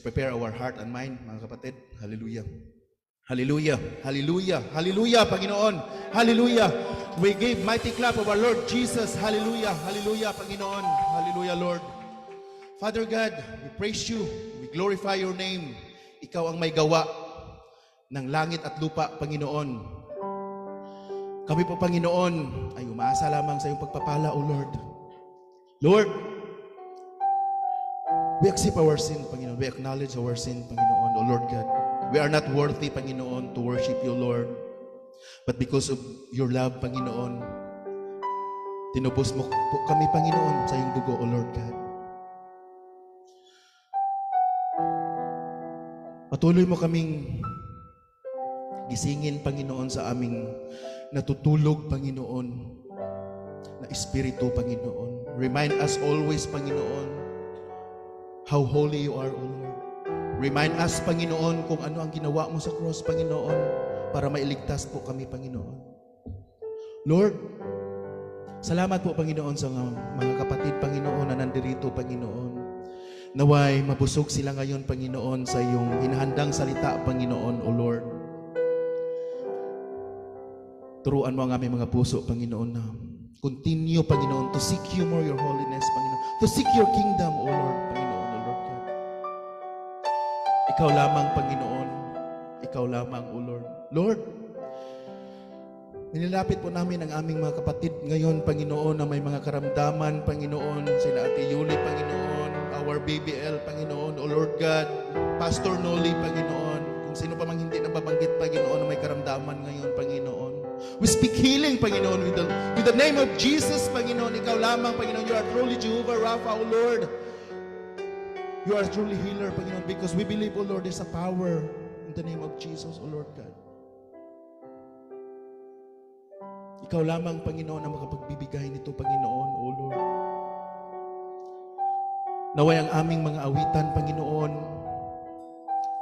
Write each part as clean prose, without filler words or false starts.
Let's prepare our heart and mind, mga kapatid. Hallelujah. Hallelujah. Hallelujah. Hallelujah, Panginoon. Hallelujah. We give mighty clap of our Lord Jesus. Hallelujah. Hallelujah, Panginoon. Hallelujah, Lord. Father God, we praise you. We glorify your name. Ikaw ang may gawa ng langit at lupa, Panginoon. Kami po, Panginoon, ay umaasa lamang sa iyong pagpapala, O Lord. Lord, we accept our sin, Panginoon. We acknowledge our sin, Panginoon, O Lord God. We are not worthy, Panginoon, to worship you, Lord. But because of your love, Panginoon, tinubos mo po kami, Panginoon, sa iyong dugo, O Lord God. Patuloy mo kaming gisingin, Panginoon, sa aming natutulog, Panginoon, na espiritu, Panginoon. Remind us always, Panginoon, how holy you are, O Lord. Remind us, Panginoon, kung ano ang ginawa mo sa cross, Panginoon, para mailigtas po kami, Panginoon. Lord, salamat po, Panginoon, sa mga kapatid, Panginoon, na nandirito, Panginoon. Naway mabusog sila ngayon, Panginoon, sa iyong hinahandang salita, Panginoon, O Lord. Turuan mo ang aming mga puso, Panginoon, na continue, Panginoon, to seek you more, your holiness, Panginoon. To seek your kingdom, O Lord, Panginoon, O Lord God. Ikaw lamang, Panginoon. Ikaw lamang, O Lord. Lord, nilapit po namin ang aming mga kapatid ngayon, Panginoon, na may mga karamdaman, Panginoon, sila Ate Yuli, Panginoon, our BBL, Panginoon, O Lord God, Pastor Noli, Panginoon, kung sino pa mang hindi nababanggit, Panginoon, na may karamdaman ngayon, Panginoon. We speak healing, Panginoon, with the name of Jesus, Panginoon. Ikaw lamang, Panginoon. You are truly Jehovah Rapha, O Lord. You are truly healer, Panginoon, because we believe, O Lord, there's a power in the name of Jesus, O Lord God. Ikaw lamang, Panginoon, ang makapagbibigay nito, Panginoon, O Lord. Naway ang aming mga awitan, Panginoon,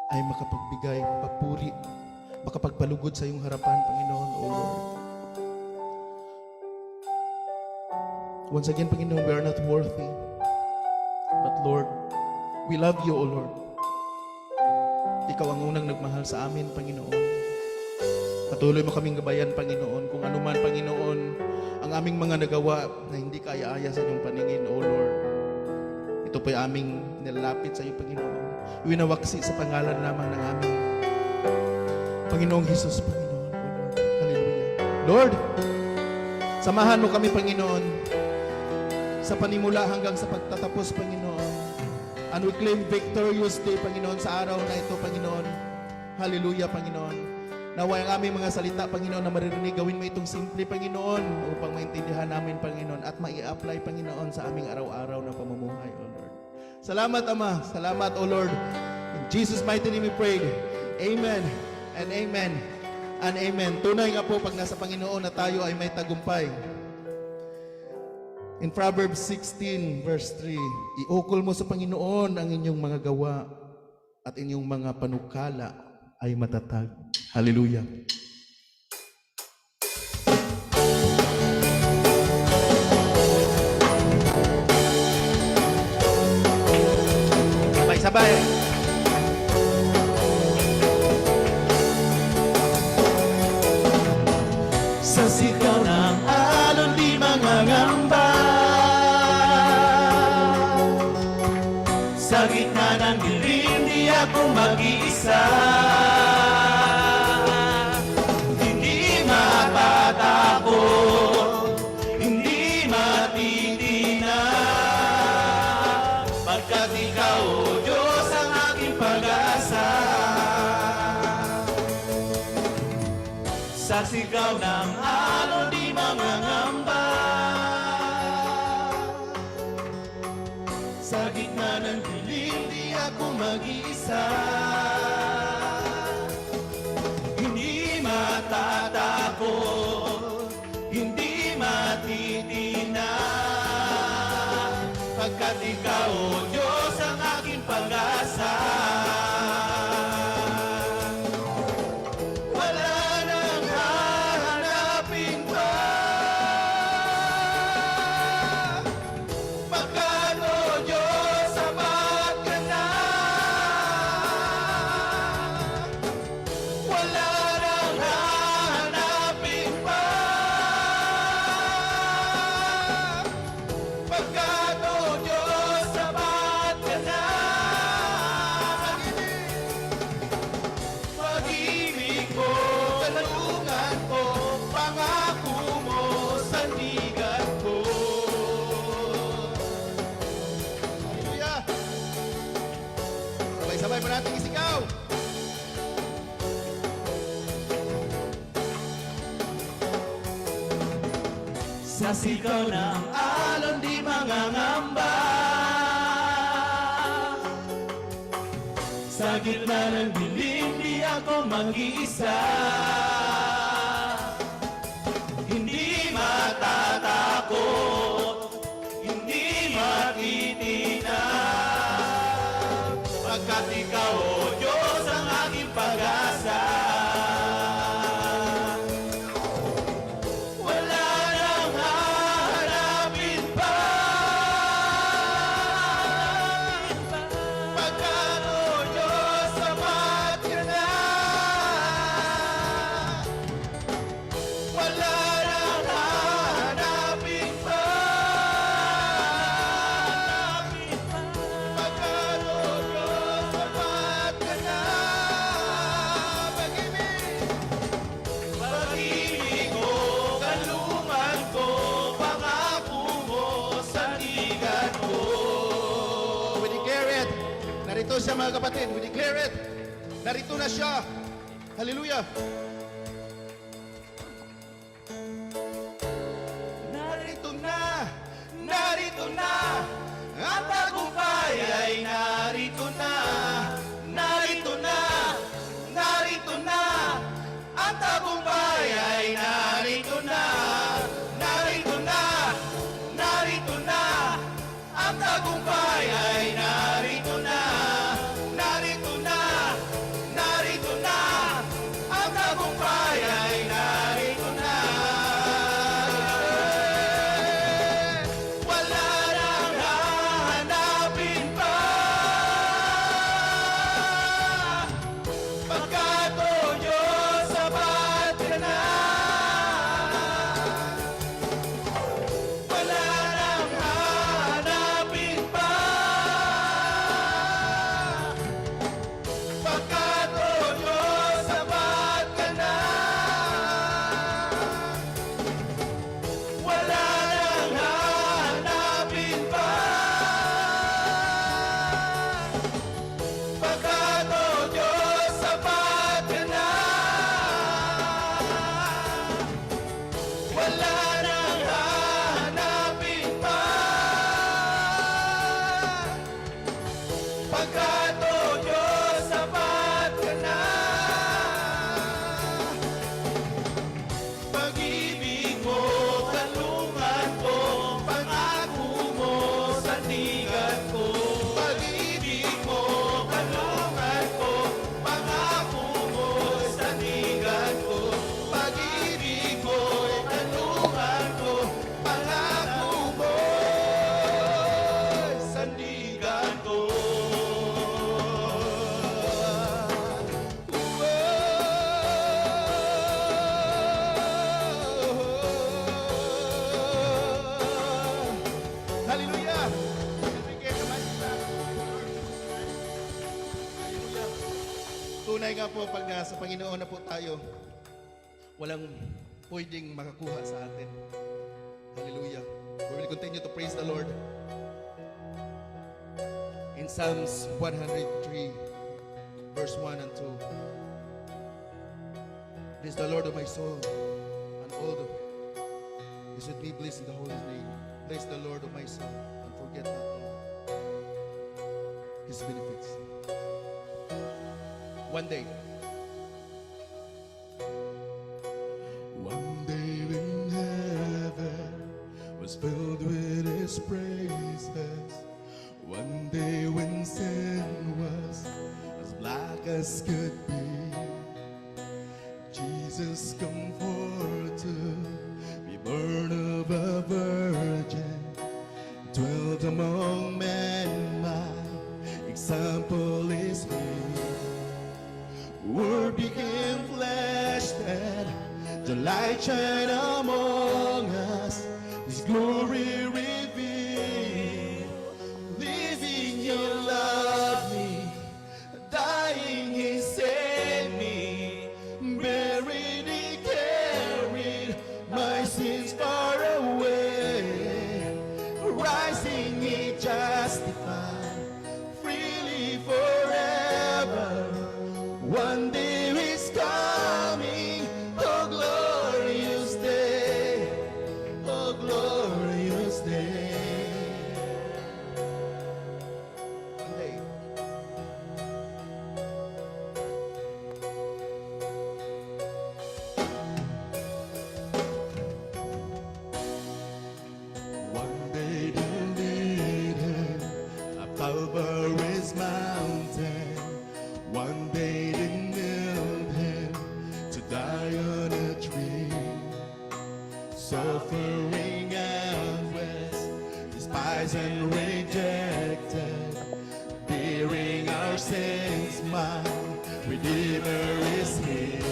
ay makapagbigay, papuri, makapagpalugod sa iyong harapan, Panginoon, O Lord. Once again, Panginoon, we are not worthy. But Lord, we love you, O Lord. Ikaw ang unang nagmahal sa amin, Panginoon. Patuloy mo kaming gabayan, Panginoon. Kung ano man, Panginoon, ang aming mga nagawa na hindi kaya-aya sa iyong paningin, O Lord. Ito po'y aming nilalapit sa iyo, Panginoon. Winawaksi sa pangalan lamang ng aming Panginoong Jesus, Panginoon, O Lord. Hallelujah. Lord, samahan mo kami, Panginoon, sa panimula hanggang sa pagtatapos, Panginoon. And we claim victorious day, Panginoon, sa araw na ito, Panginoon. Hallelujah, Panginoon. Naway ang aming mga salita, Panginoon, na maririnig, gawin mo itong simple, Panginoon, upang maintindihan namin, Panginoon, at mai-apply, Panginoon, sa aming araw-araw na pamumuhay, O Lord. Salamat, Ama. Salamat, O Lord. In Jesus' mighty name we pray. Amen and amen and amen. Tunay nga po, pag nasa Panginoon na tayo ay may tagumpay. In Proverbs 16 verse 3, iukol mo sa Panginoon ang inyong mga gawa at inyong mga panukala ay matatag. Hallelujah. Sabay-sabay. Sa sigaw ng alon di mangangamba, sa gitna ng dilim di ako mag-iisa. Hindi matatakot, hindi matitinag, pagkat ikaw, O Diyos, ang aking pag-asa. Sa sigaw ng alon di mangangamba, sa gitna ng dilim di ako mag-iisa. Hindi matatakot, hindi matitinag, pagkat ikaw, O Diyos, ang aking pag-asa. Sa sigaw ng alon di mangangamba. Sa gitna ng dilim di ako mag-iisa. Hindi matatakot, hindi matitinag, pagkat ikaw, O Diyos, ang aking pag-asa. Wala nang hahanapin pa, pagkat, O Diyos, sapat ka na. Wala nang hahanapin pa, pagkat, O Diyos, sapat ka na. Pag-ibig mo, kalungan ko, pangako mo, sandigan ko. We declare it. Narito siya mga kapatid. We declare it. Narito na siya. Hallelujah. Narito na, ang tagumpay ay narito na. Narito na, ang tagumpay ay narito na. Narito na, ang tagumpay ay narito na. Narito na, ang tagumpay ay narito na. Wala nang hahanapin pa, pagkat, O Diyos, sapat ka na. Wala nang hahanapin pa, pagkat, O Diyos, sapat ka na. Wala nang hahanapin pa, pagkat, O Diyos, sapat ka na. Wala nang hahanapin pa, pagkat, O Diyos, sapat ka na. Pag-ibig mo, kalungan ko, pangako mo, sandigan ko. Pag-ibig mo, kalungan ko, pangako mo, sandigan ko. Pag-ibig mo, kalungan ko, pangako mo, sandigan ko. Hallelujah. Bigyan naman sila. Hallelujah. Tunay nga po pag nasa Panginoon na po tayo, walang pwedeng makakuha sa atin. Hallelujah. We will continue to praise the Lord. In Psalms 103, verse 1 and 2. Bless the Lord of my soul, and all the is with me, bless in the holy name. Bless the Lord of my soul, and forget not all His benefits. One day when heaven was filled with His praises, one day when sin was as black as could be, Jesus come forth to be born of a virgin, dwelt among men. My example is He. Word became flesh, and the light shine among us. His glory revealed. Living, you love me. Dying, He saved me. Buried, He carried my sins far away. Rising, He justified freely forever. One day is coming, oh glorious day, oh glorious Calvary's mountain. One day they nailed him to die on a tree. Suffering and rest, despised and rejected, bearing our sins, my Redeemer is here.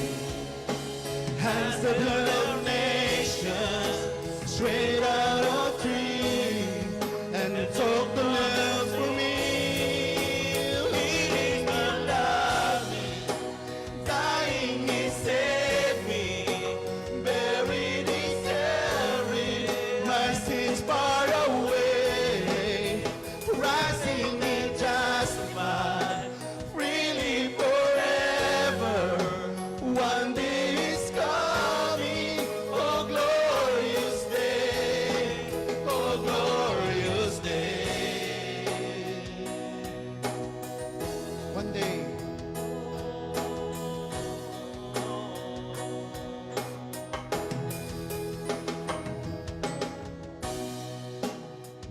Hands the blood of nations, straight out of tree, and took the lambs for me. Leading and loving, dying he saved me, buried he carried my sins far away, rising he justified, freely forever. One day is coming, oh glorious day, oh glorious day. One day,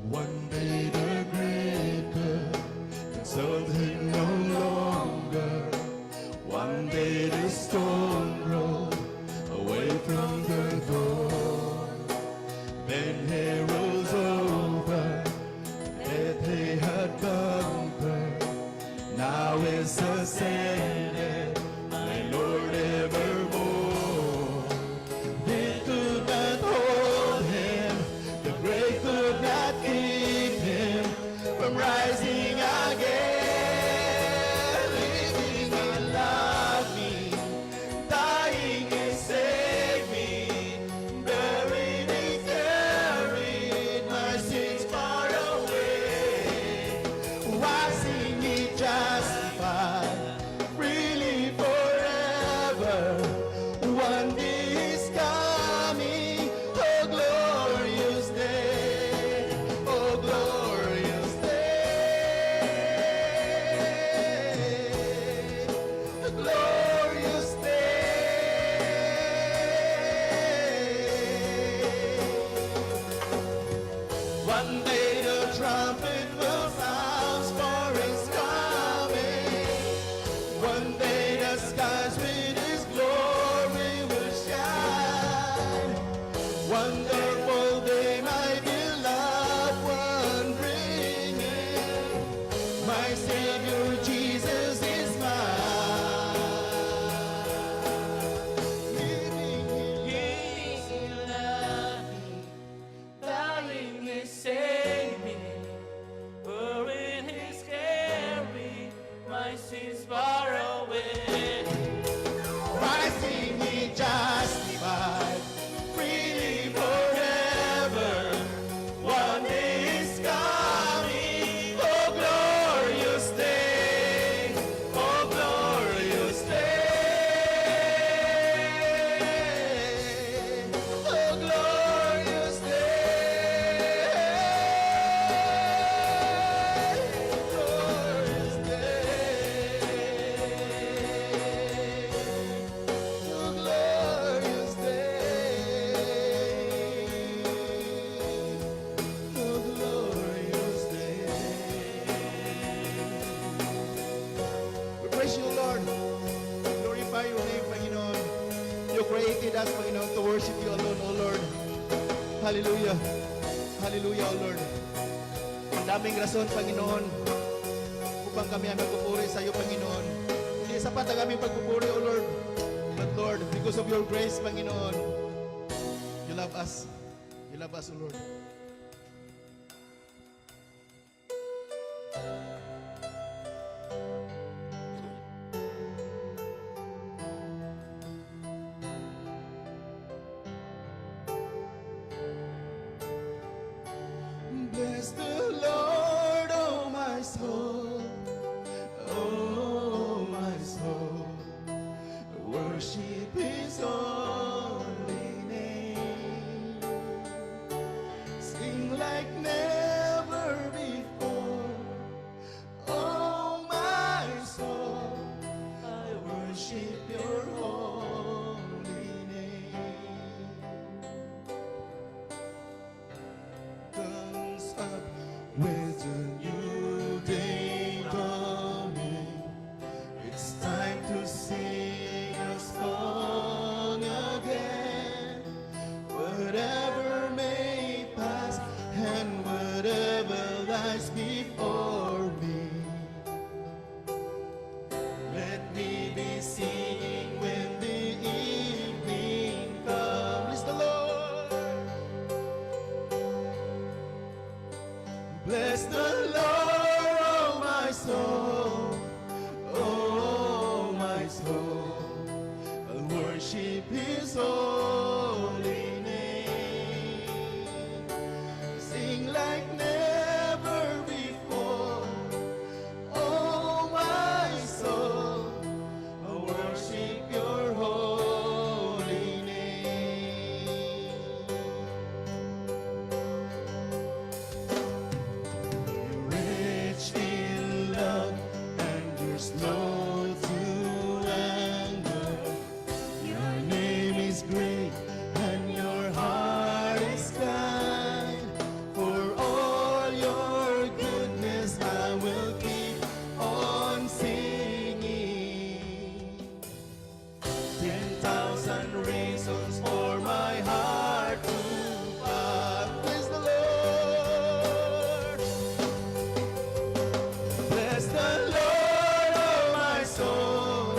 One day the great God consoled him no longer. One day the stone rolled away from the door. Then he rose over, death he had conquered. Now is ascended, my Lord evermore. They could not hold him, the grave could not keep him from rising again. Living and loving, dying he saved me, buried he carried my sins far away, rising he justified, freely forever. One day is coming, oh glorious day, oh glorious day, the glorious day. One day the trumpet will sound for his coming. One day the skies with his glory will shine. Wonderful day, my beloved one bringing. My Savior Jesus is mine. Living in Dying he saved me, buried his carried my sins far away. rising he justified, freely forever. One day is coming, oh glorious day, oh glorious day, oh glorious we praise you, Lord. Glorify your name, Panginoon. You created us, Panginoon, to worship you alone, O Lord. Hallelujah. Hallelujah, O Lord. Ang daming rason, Panginoon, upang kami ay magpupuri sa iyo, Panginoon. Hindi sapat ang aming pagpupuri, O Lord. But Lord, because of your grace, Panginoon, you love us. You love us, O Lord. Bless the Lord, oh my soul, oh my soul. Worship His holy name. lies before me. Let me be singing when the evening comes. Bless the Lord. Bless the Lord, oh my soul. Oh my soul. I'll worship His holy name. Sing like never before. Oh my soul, I worship your holy name. You're rich in love and you're slow to anger. Your name is great and your heart is kind. For all your goodness I will keep on singing. 10,000 reasons for my heart to praise the Lord. Bless the Lord, oh my soul.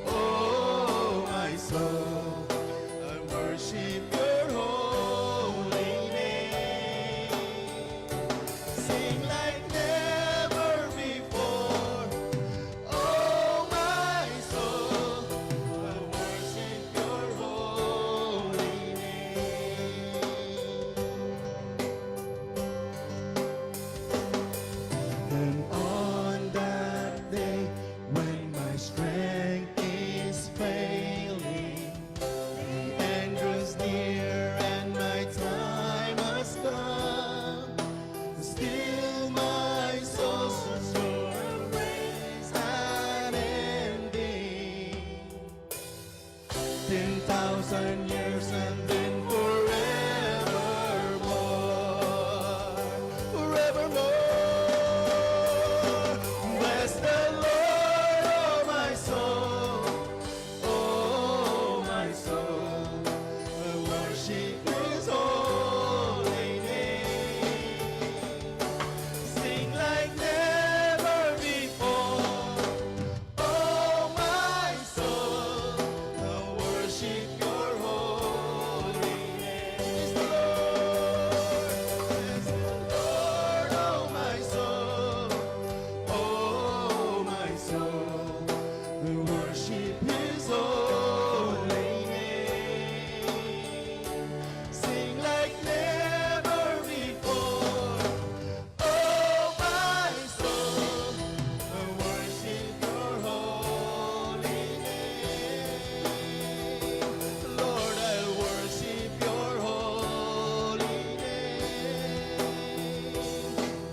Oh my soul, I worship your holy name. Sing like never before. Oh my soul, I worship your holy name. And on that day when my strength is failing, the end grows near and my time has come. Still my soul searches for a praise unending. 10,000 years and then forevermore. Forevermore. Bless the Lord, oh my soul. Oh my soul, I worship His holy name. Sing like never before. Oh my soul, I worship your holy name. Bless the Lord, oh my soul. Oh my soul, I worship His holy name. Sing like never before. Oh my soul, I worship your holy name. Lord, I worship your holy name.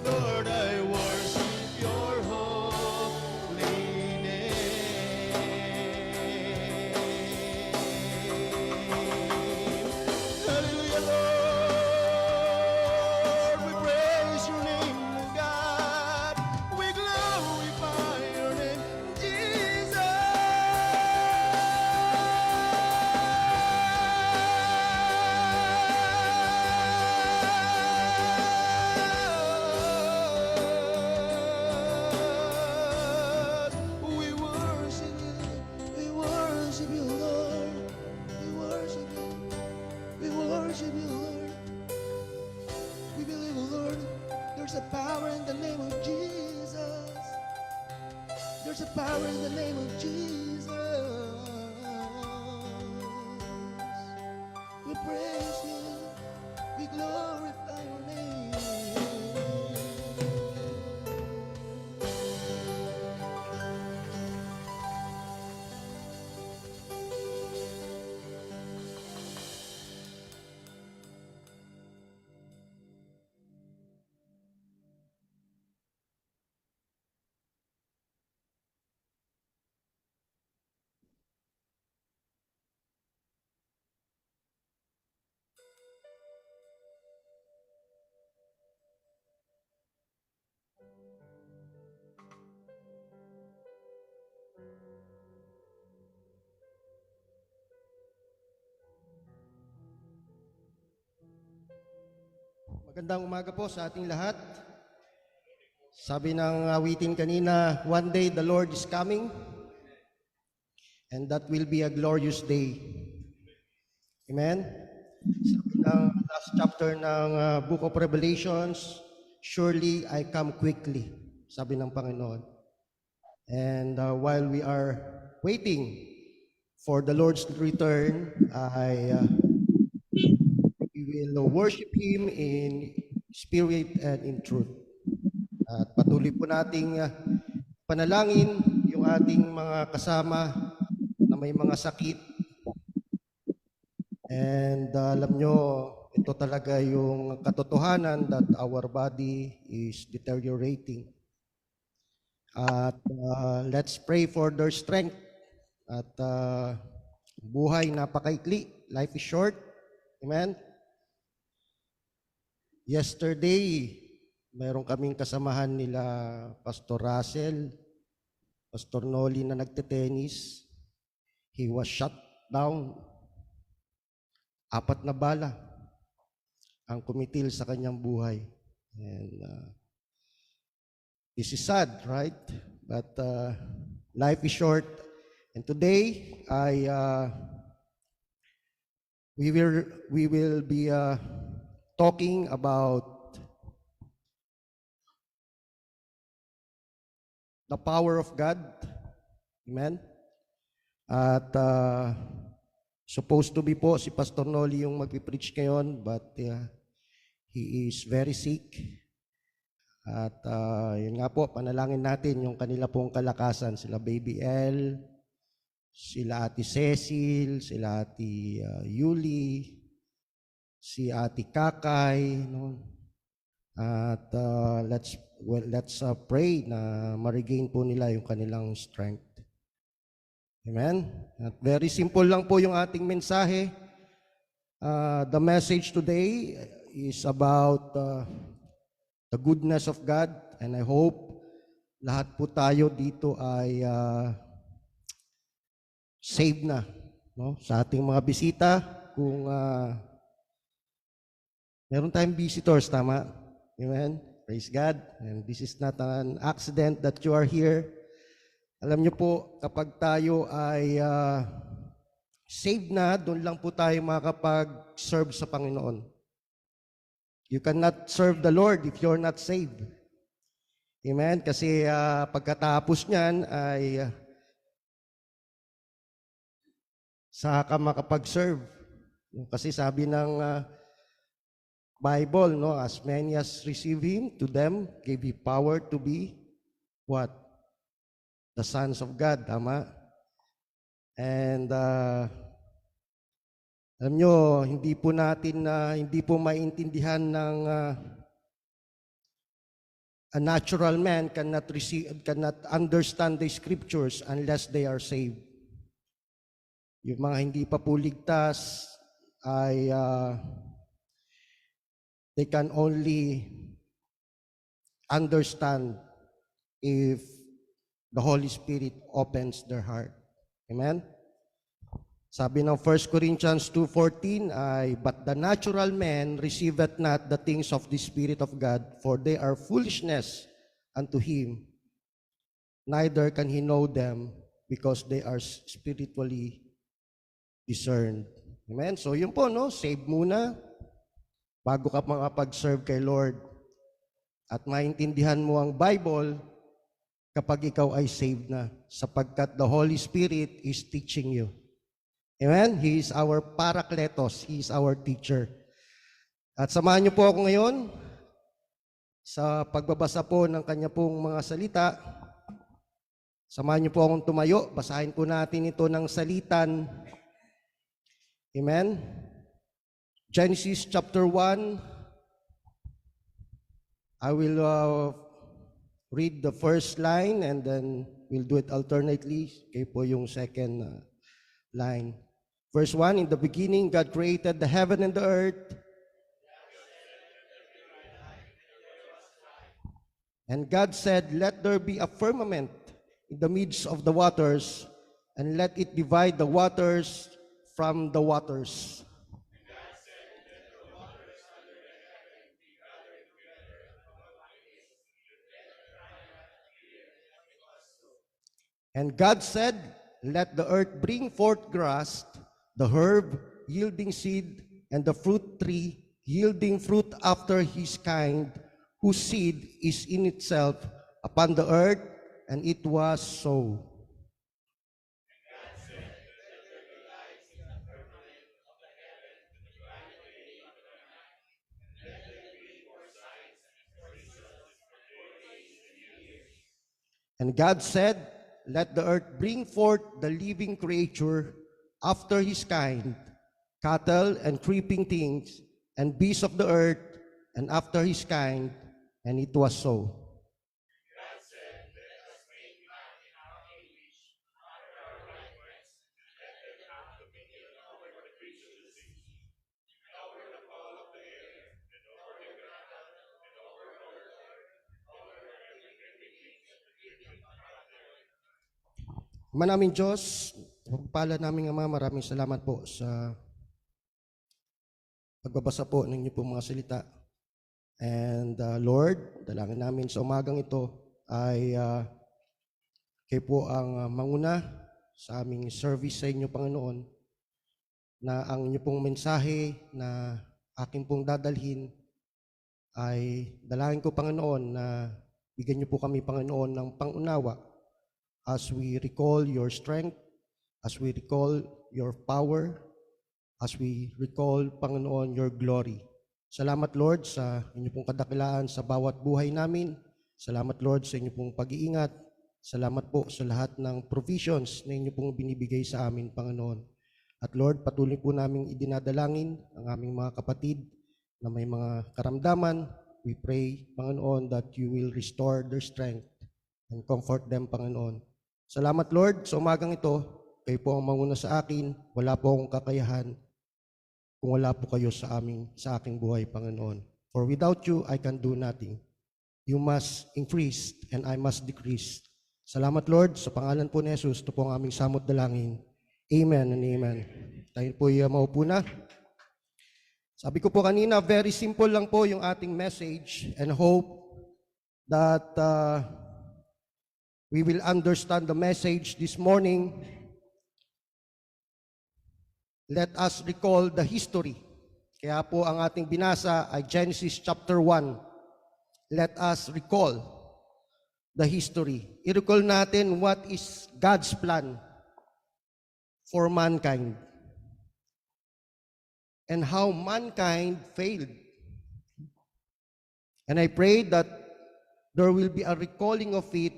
Lord, I worship your holy name. Hallelujah, Lord, we praise your name, God. We glorify your name, Jesus. We worship you, Lord. We worship you. We worship you, Lord. We believe, Lord, there's a power in the name of Jesus. There's a power in the name of Jesus. We praise you. We glorify your name. Magandang umaga po sa ating lahat. Sabi ng awitin kanina, one day the Lord is coming, and that will be a glorious day. Amen? Sabi ng last chapter ng Book of Revelations, surely I come quickly, sabi ng Panginoon. And while we are waiting for the Lord's return, we will worship Him in spirit and in truth. At patuloy po nating panalangin yung ating mga kasama na may mga sakit. And alam nyo, ito talaga yung katotohanan that our body is deteriorating. At let's pray for their strength. At buhay napakaikli. Life is short. Amen? Yesterday, mayroon kaming kasamahan nila Pastor Russell, Pastor Noli na nagte-tennis. He was shot down. 4 na bala ang kumitil sa kanyang buhay. And this is sad, right? But life is short. And today, we will be talking about the power of God. Amen? At supposed to be po si Pastor Noli yung magpipreach ngayon, but he is very sick. At yun nga po, panalangin natin yung kanila pong kalakasan. Sila Baby L, sila Ate Cecil, sila Ate Yuli, si Ate Kakay, no? At let's pray na ma-regain po nila yung kanilang strength. Amen? At very simple lang po yung ating mensahe. The message today is about the goodness of God, and I hope lahat po tayo dito ay saved na, no? Sa ating mga bisita, kung meron tayong visitors, tama? Amen? Praise God. And this is not an accident that you are here. Alam niyo po, kapag tayo ay saved na, doon lang po tayo makakapag-serve sa Panginoon. You cannot serve the Lord if you're not saved. Amen? Kasi pagkatapos niyan ay saka makapag-serve. Kasi sabi ng Bible, no, as many as receive Him, to them gave He power to be what? The sons of God, tama? And alam nyo, hindi po maintindihan ng a natural man cannot understand the scriptures unless they are saved. Yung mga hindi pa po ligtas ay they can only understand if the Holy Spirit opens their heart. Amen? Sabi ng 1 Corinthians 2:14 ay, but the natural man receiveth not the things of the Spirit of God, for they are foolishness unto him. Neither can he know them, because they are spiritually discerned. Amen? So yun po, no? Save muna bago ka makapag-serve kay Lord. At maintindihan mo ang Bible kapag ikaw ay saved na, sapagkat the Holy Spirit is teaching you. Amen? He is our Parakletos. He is our teacher. At samahan niyo po ako ngayon sa pagbabasa po ng kanya pong mga salita. Samahan niyo po akong tumayo. Basahin po natin ito ng salitan. Amen? Genesis chapter 1. I will read the first line and then we'll do it alternately. Kayo po yung second line. Verse 1, in the beginning, God created the heaven and the earth. And God said, let there be a firmament in the midst of the waters, and let it divide the waters from the waters. And God said, let the earth bring forth grass, the herb yielding seed, and the fruit tree yielding fruit after his kind, whose seed is in itself upon the earth, and it was so. And God said, let the earth bring forth the living creature after his kind, cattle and creeping things, and beasts of the earth, and after his kind, and it was so. Manaming Diyos, pagpala namin Ama, maraming salamat po sa pagbabasa po ng inyong pong mga salita. And Lord, dalangin namin sa umagang ito ay kayo po ang manguna sa aming service sa inyo, Panginoon, na ang inyong pong mensahe na aking pong dadalhin ay dalangin ko, Panginoon, na bigyan niyo po kami, Panginoon, ng pangunawa as we recall your strength, as we recall your power, as we recall, Panginoon, your glory. Salamat, Lord, sa inyong pong kadakilaan sa bawat buhay namin. Salamat, Lord, sa inyong pong pag-iingat. Salamat po sa lahat ng provisions na inyong pong binibigay sa amin, Panginoon. At Lord, patuloy po namin idinadalangin ang aming mga kapatid na may mga karamdaman. We pray, Panginoon, that you will restore their strength and comfort them, Panginoon. Salamat, Lord, sa umagang ito. Kayo po ang manguna sa akin. Wala po akong kakayahan kung wala po kayo sa aking buhay, Panginoon. For without you, I can do nothing. You must increase and I must decrease. Salamat, Lord, sa pangalan po ni Jesus. Ito po ang aming samot dalangin. Amen and amen. Tayo po maupo na. Sabi ko po kanina, very simple lang po yung ating message, and hope that we will understand the message this morning. Let us recall the history. Kaya po ang ating binasa ay Genesis chapter 1. Let us recall the history. I-recall natin what is God's plan for mankind and how mankind failed. And I pray that there will be a recalling of it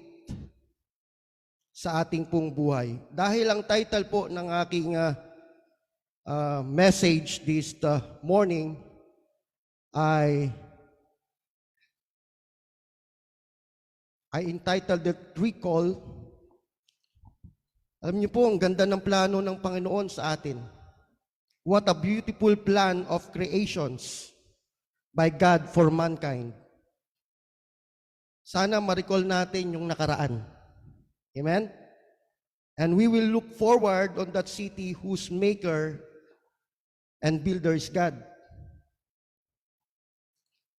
sa ating pong buhay. Dahil ang title po ng aking message this morning ay entitled the Recall. Alam niyo po, ang ganda ng plano ng Panginoon sa atin. What a beautiful plan of creations by God for mankind. Sana ma-recall natin yung nakaraan. Amen? And we will look forward on that city whose maker and builder is God.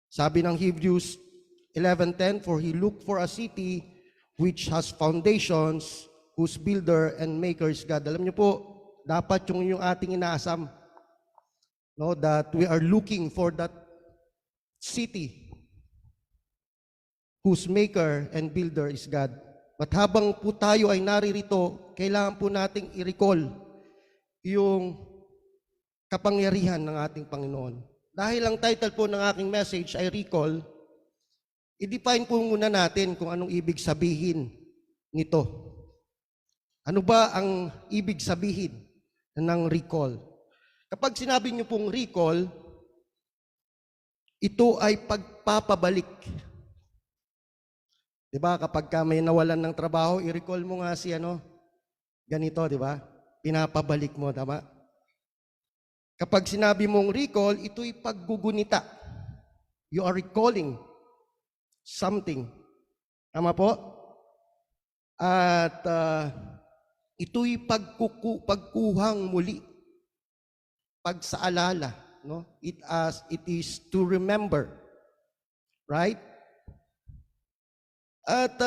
Sabi ng Hebrews 11:10, for he looked for a city which has foundations, whose builder and maker is God. Alam niyo po, dapat yung ating inaasam, no, that we are looking for that city whose maker and builder is God. But habang po tayo ay naririto, kailangan po nating i-recall yung kapangyarihan ng ating Panginoon. Dahil ang title po ng aking message ay Recall, i-define po muna natin kung anong ibig sabihin nito. Ano ba ang ibig sabihin ng recall? Kapag sinabi niyo pong recall, ito ay pagpapabalik. Diba? Kapag ka may nawalan ng trabaho, i-recall mo nga si ganito, diba? Pinapabalik mo, tama? Kapag sinabi mong recall, ito'y paggugunita. You are recalling something. Tama po? At ito'y pagkuhang muli. Pagsaalala. No? It is to remember. Right? At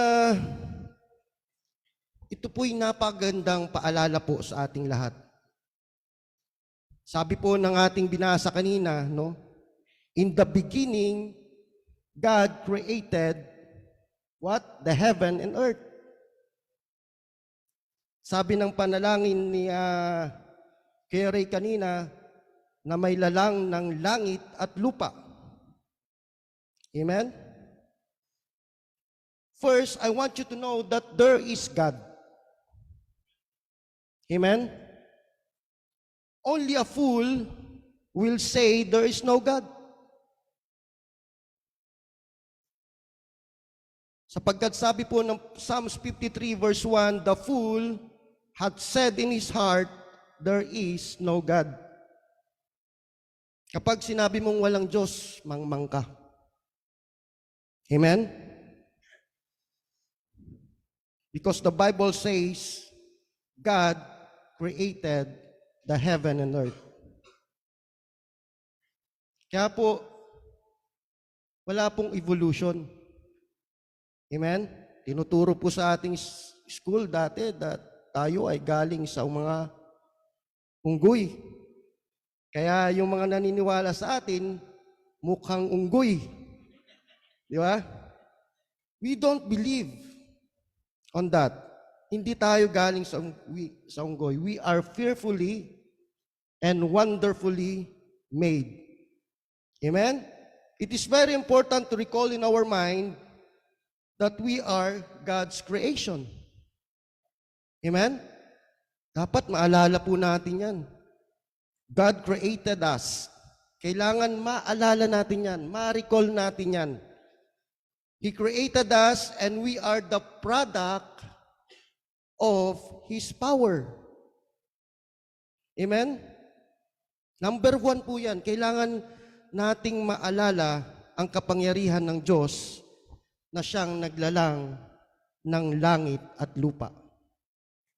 ito po'y napagandang paalala po sa ating lahat. Sabi po ng ating binasa kanina, no? In the beginning, God created what? The heaven and earth. Sabi ng panalangin ni Kuya Ray kanina, na may lalang ng langit at lupa. Amen? First, I want you to know that there is God. Amen? Only a fool will say there is no God. Sapagkat sabi po ng Psalms 53 verse 1, the fool hath said in his heart, there is no God. Kapag sinabi mong walang Diyos, mangmang ka. Amen? Because the Bible says, God created the heaven and earth. Kaya po, wala pong evolution. Amen? Tinuturo po sa ating school dati that tayo ay galing sa mga unggoy. Kaya yung mga naniniwala sa atin, mukhang unggoy. Di ba? We don't believe on that. Hindi tayo galing sa unggoy. We are fearfully and wonderfully made. Amen? It is very important to recall in our mind that we are God's creation. Amen? Dapat maalala po natin yan. God created us. Kailangan maalala natin yan, ma-recall natin yan. He created us and we are the product of His power. Amen? Number 1 po yan. Kailangan nating maalala ang kapangyarihan ng Diyos na siyang naglalang ng langit at lupa.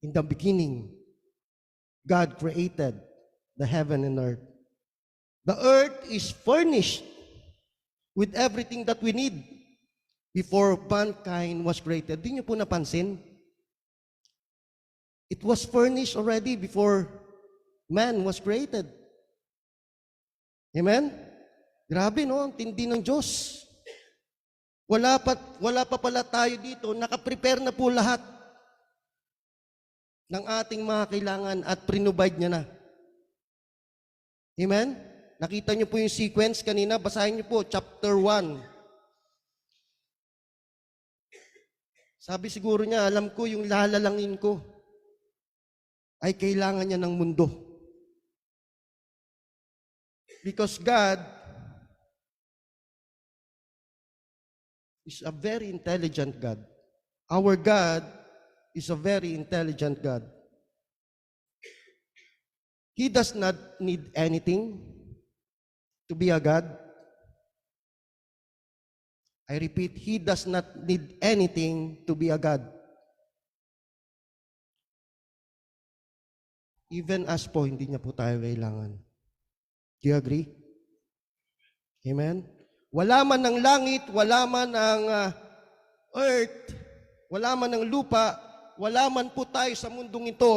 In the beginning, God created the heaven and earth. The earth is furnished with everything that we need before mankind was created. Di niyo po napansin? It was furnished already before man was created. Amen? Grabe, no? Ang tindi ng Diyos. Wala pa pala tayo dito, nakaprepare na po lahat ng ating mga kailangan at prinubide niya na. Amen? Nakita niyo po yung sequence kanina, basahin niyo po, chapter 1. Sabi siguro niya, alam ko yung lalalangin ko ay kailangan niya ng mundo. Because God is a very intelligent God. Our God is a very intelligent God. He does not need anything to be a God. I repeat, He does not need anything to be a God. Even us po, hindi niya po tayo kailangan. Do you agree? Amen? Wala man ng langit, wala man ng earth, wala man ng lupa, wala man po tayo sa mundong ito,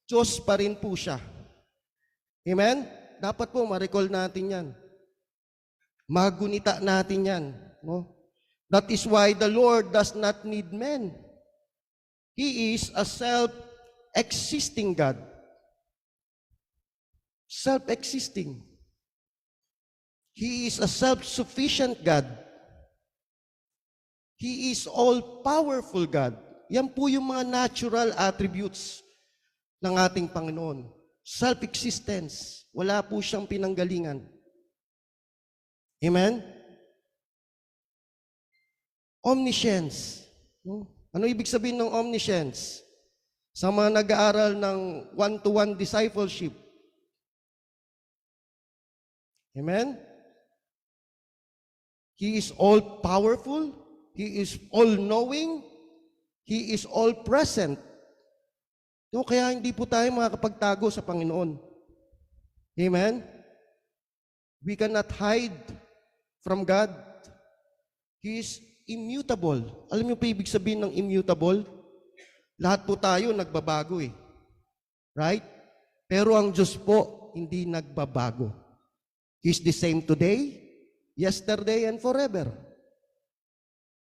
Diyos pa rin po siya. Amen? Dapat po ma-recall natin yan. Magunita natin yan. No? That is why the Lord does not need men. He is a self-existing God. Self-existing. He is a self-sufficient God. He is all-powerful God. Yan po yung mga natural attributes ng ating Panginoon. Self-existence. Wala po siyang pinanggalingan. Amen? Omniscience. No? Ano ibig sabihin ng omniscience? Sa mga nag-aaral ng one-to-one discipleship. Amen? He is all-powerful. He is all-knowing. He is all-present. So, kaya hindi po tayo makakapagtago sa Panginoon. Amen? We cannot hide from God. He is immutable. Alam niyo pa ibig sabihin ng immutable? Lahat po tayo nagbabago eh. Right? Pero ang Diyos po, hindi nagbabago. He's the same today, yesterday, and forever.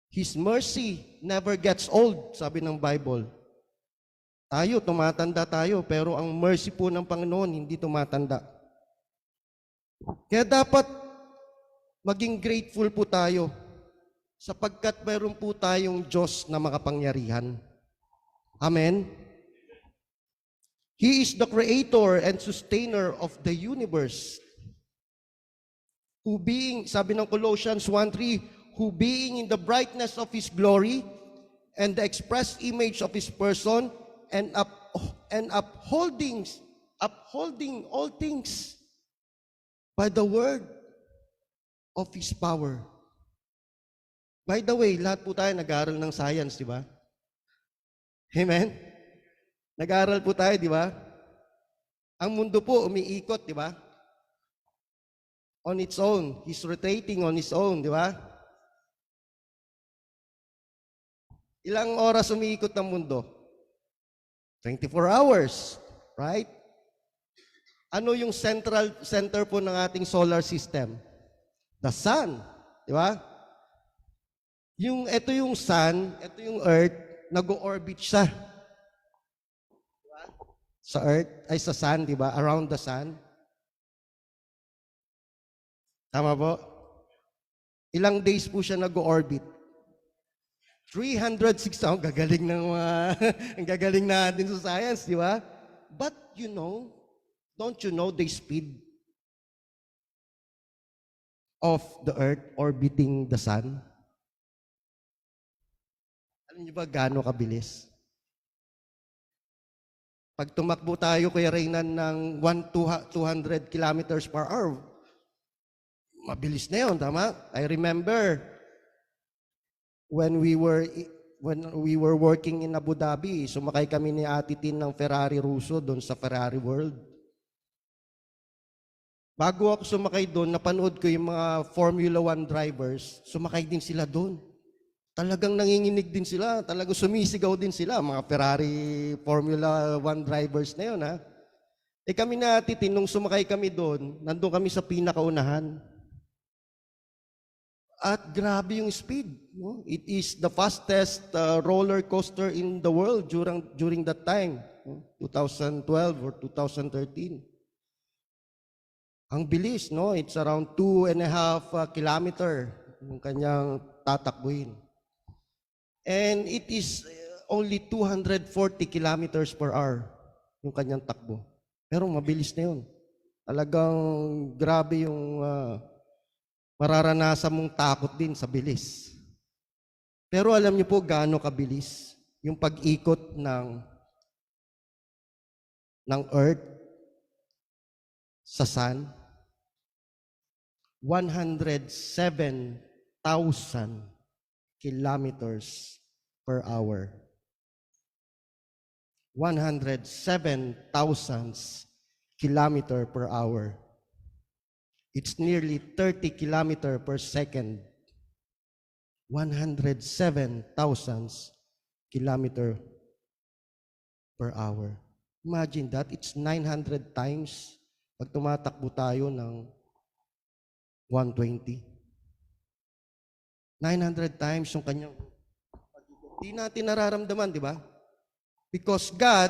His mercy never gets old, sabi ng Bible. Tayo, tumatanda tayo, pero ang mercy po ng Panginoon hindi tumatanda. Kaya dapat maging grateful po tayo sapagkat mayroon po tayong Diyos na makapangyarihan. Amen? He is the creator and sustainer of the universe. Who being, sabi ng Colossians 1:3, who being in the brightness of His glory and the express image of His person and upholding all things by the word of His power. By the way, lahat po tayo nag-aaral ng science, di ba? Amen? Nag-aaral po tayo, di ba? Ang mundo po umiikot, di ba? On its own. He's rotating on its own, di ba? Ilang oras umiikot ang mundo? 24 hours, right? Ano yung center po ng ating solar system? The sun, di ba? Ito yung sun, ito yung earth, nag-orbit siya. Diba? Sa earth, ay sa sun, di ba? Around the sun. Tama po? Ilang days po siya nag-orbit? 306, ang gagaling ng mga, ang gagaling natin sa science, di ba? But you know, don't you know the speed of the earth orbiting the sun? Alam niyo ba gaano kabilis? Pag tumakbo tayo, Kuya Reynan, ng 200 kilometers per hour, mabilis na yun, tama? I remember when we were working in Abu Dhabi, sumakay kami ni Ate Tin ng Ferrari Russo doon sa Ferrari World. Bago ako sumakay doon, napanood ko yung mga Formula 1 drivers, sumakay din sila doon. Talagang nanginginig din sila, talagang sumisigaw din sila, mga Ferrari Formula 1 drivers na yun, ha? Kami na Ate Tin, nung sumakay kami doon, nandun kami sa pinakaunahan. At grabe yung speed. No? It is the fastest roller coaster in the world during that time, 2012 or 2013. Ang bilis, no? It's around 2.5 kilometer yung kanyang tatakbuhin. And it is only 240 kilometers per hour yung kanyang takbo. Pero mabilis na yun. Talagang grabe yung mararanasan mong takot din sa bilis. Pero alam niyo po gaano kabilis yung pag-ikot ng Earth sa Sun? 107,000 kilometers per hour. 107,000 kilometer per hour. It's nearly 30 kilometer per second. 107,000 kilometer per hour. Imagine that, it's 900 times pag tumatakbo tayo ng 120. 900 times yung kanyang pag-ikot. Di natin nararamdaman, di ba? Because God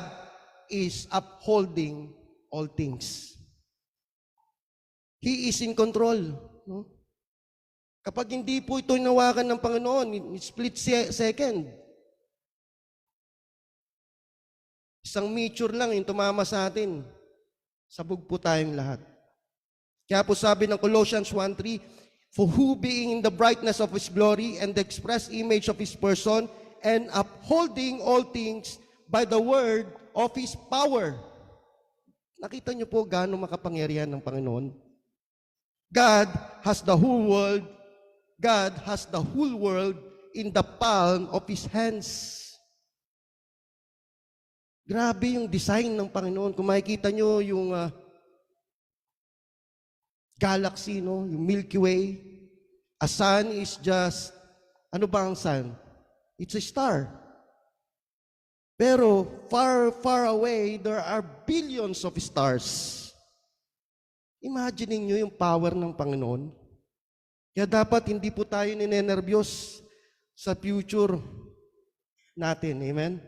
is upholding all things. He is in control. No? Kapag hindi po ito inawakan ng Panginoon, split second. Isang meteor lang yung tumama sa atin. Sabog po tayong lahat. Kaya po sabi ng Colossians 1:3, for who being in the brightness of His glory and the express image of His person and upholding all things by the word of His power. Nakita niyo po gaano makapangyarihan ng Panginoon? God has the whole world in the palm of His hands. Grabe yung design ng Panginoon. Kung makikita nyo yung galaxy, no? Yung Milky Way, a sun is just, ano ba ang sun? It's a star. Pero far, far away, there are billions of stars. Imagine niyo yung power ng Panginoon. Kaya dapat hindi po tayo ninenervyos sa future natin. Amen?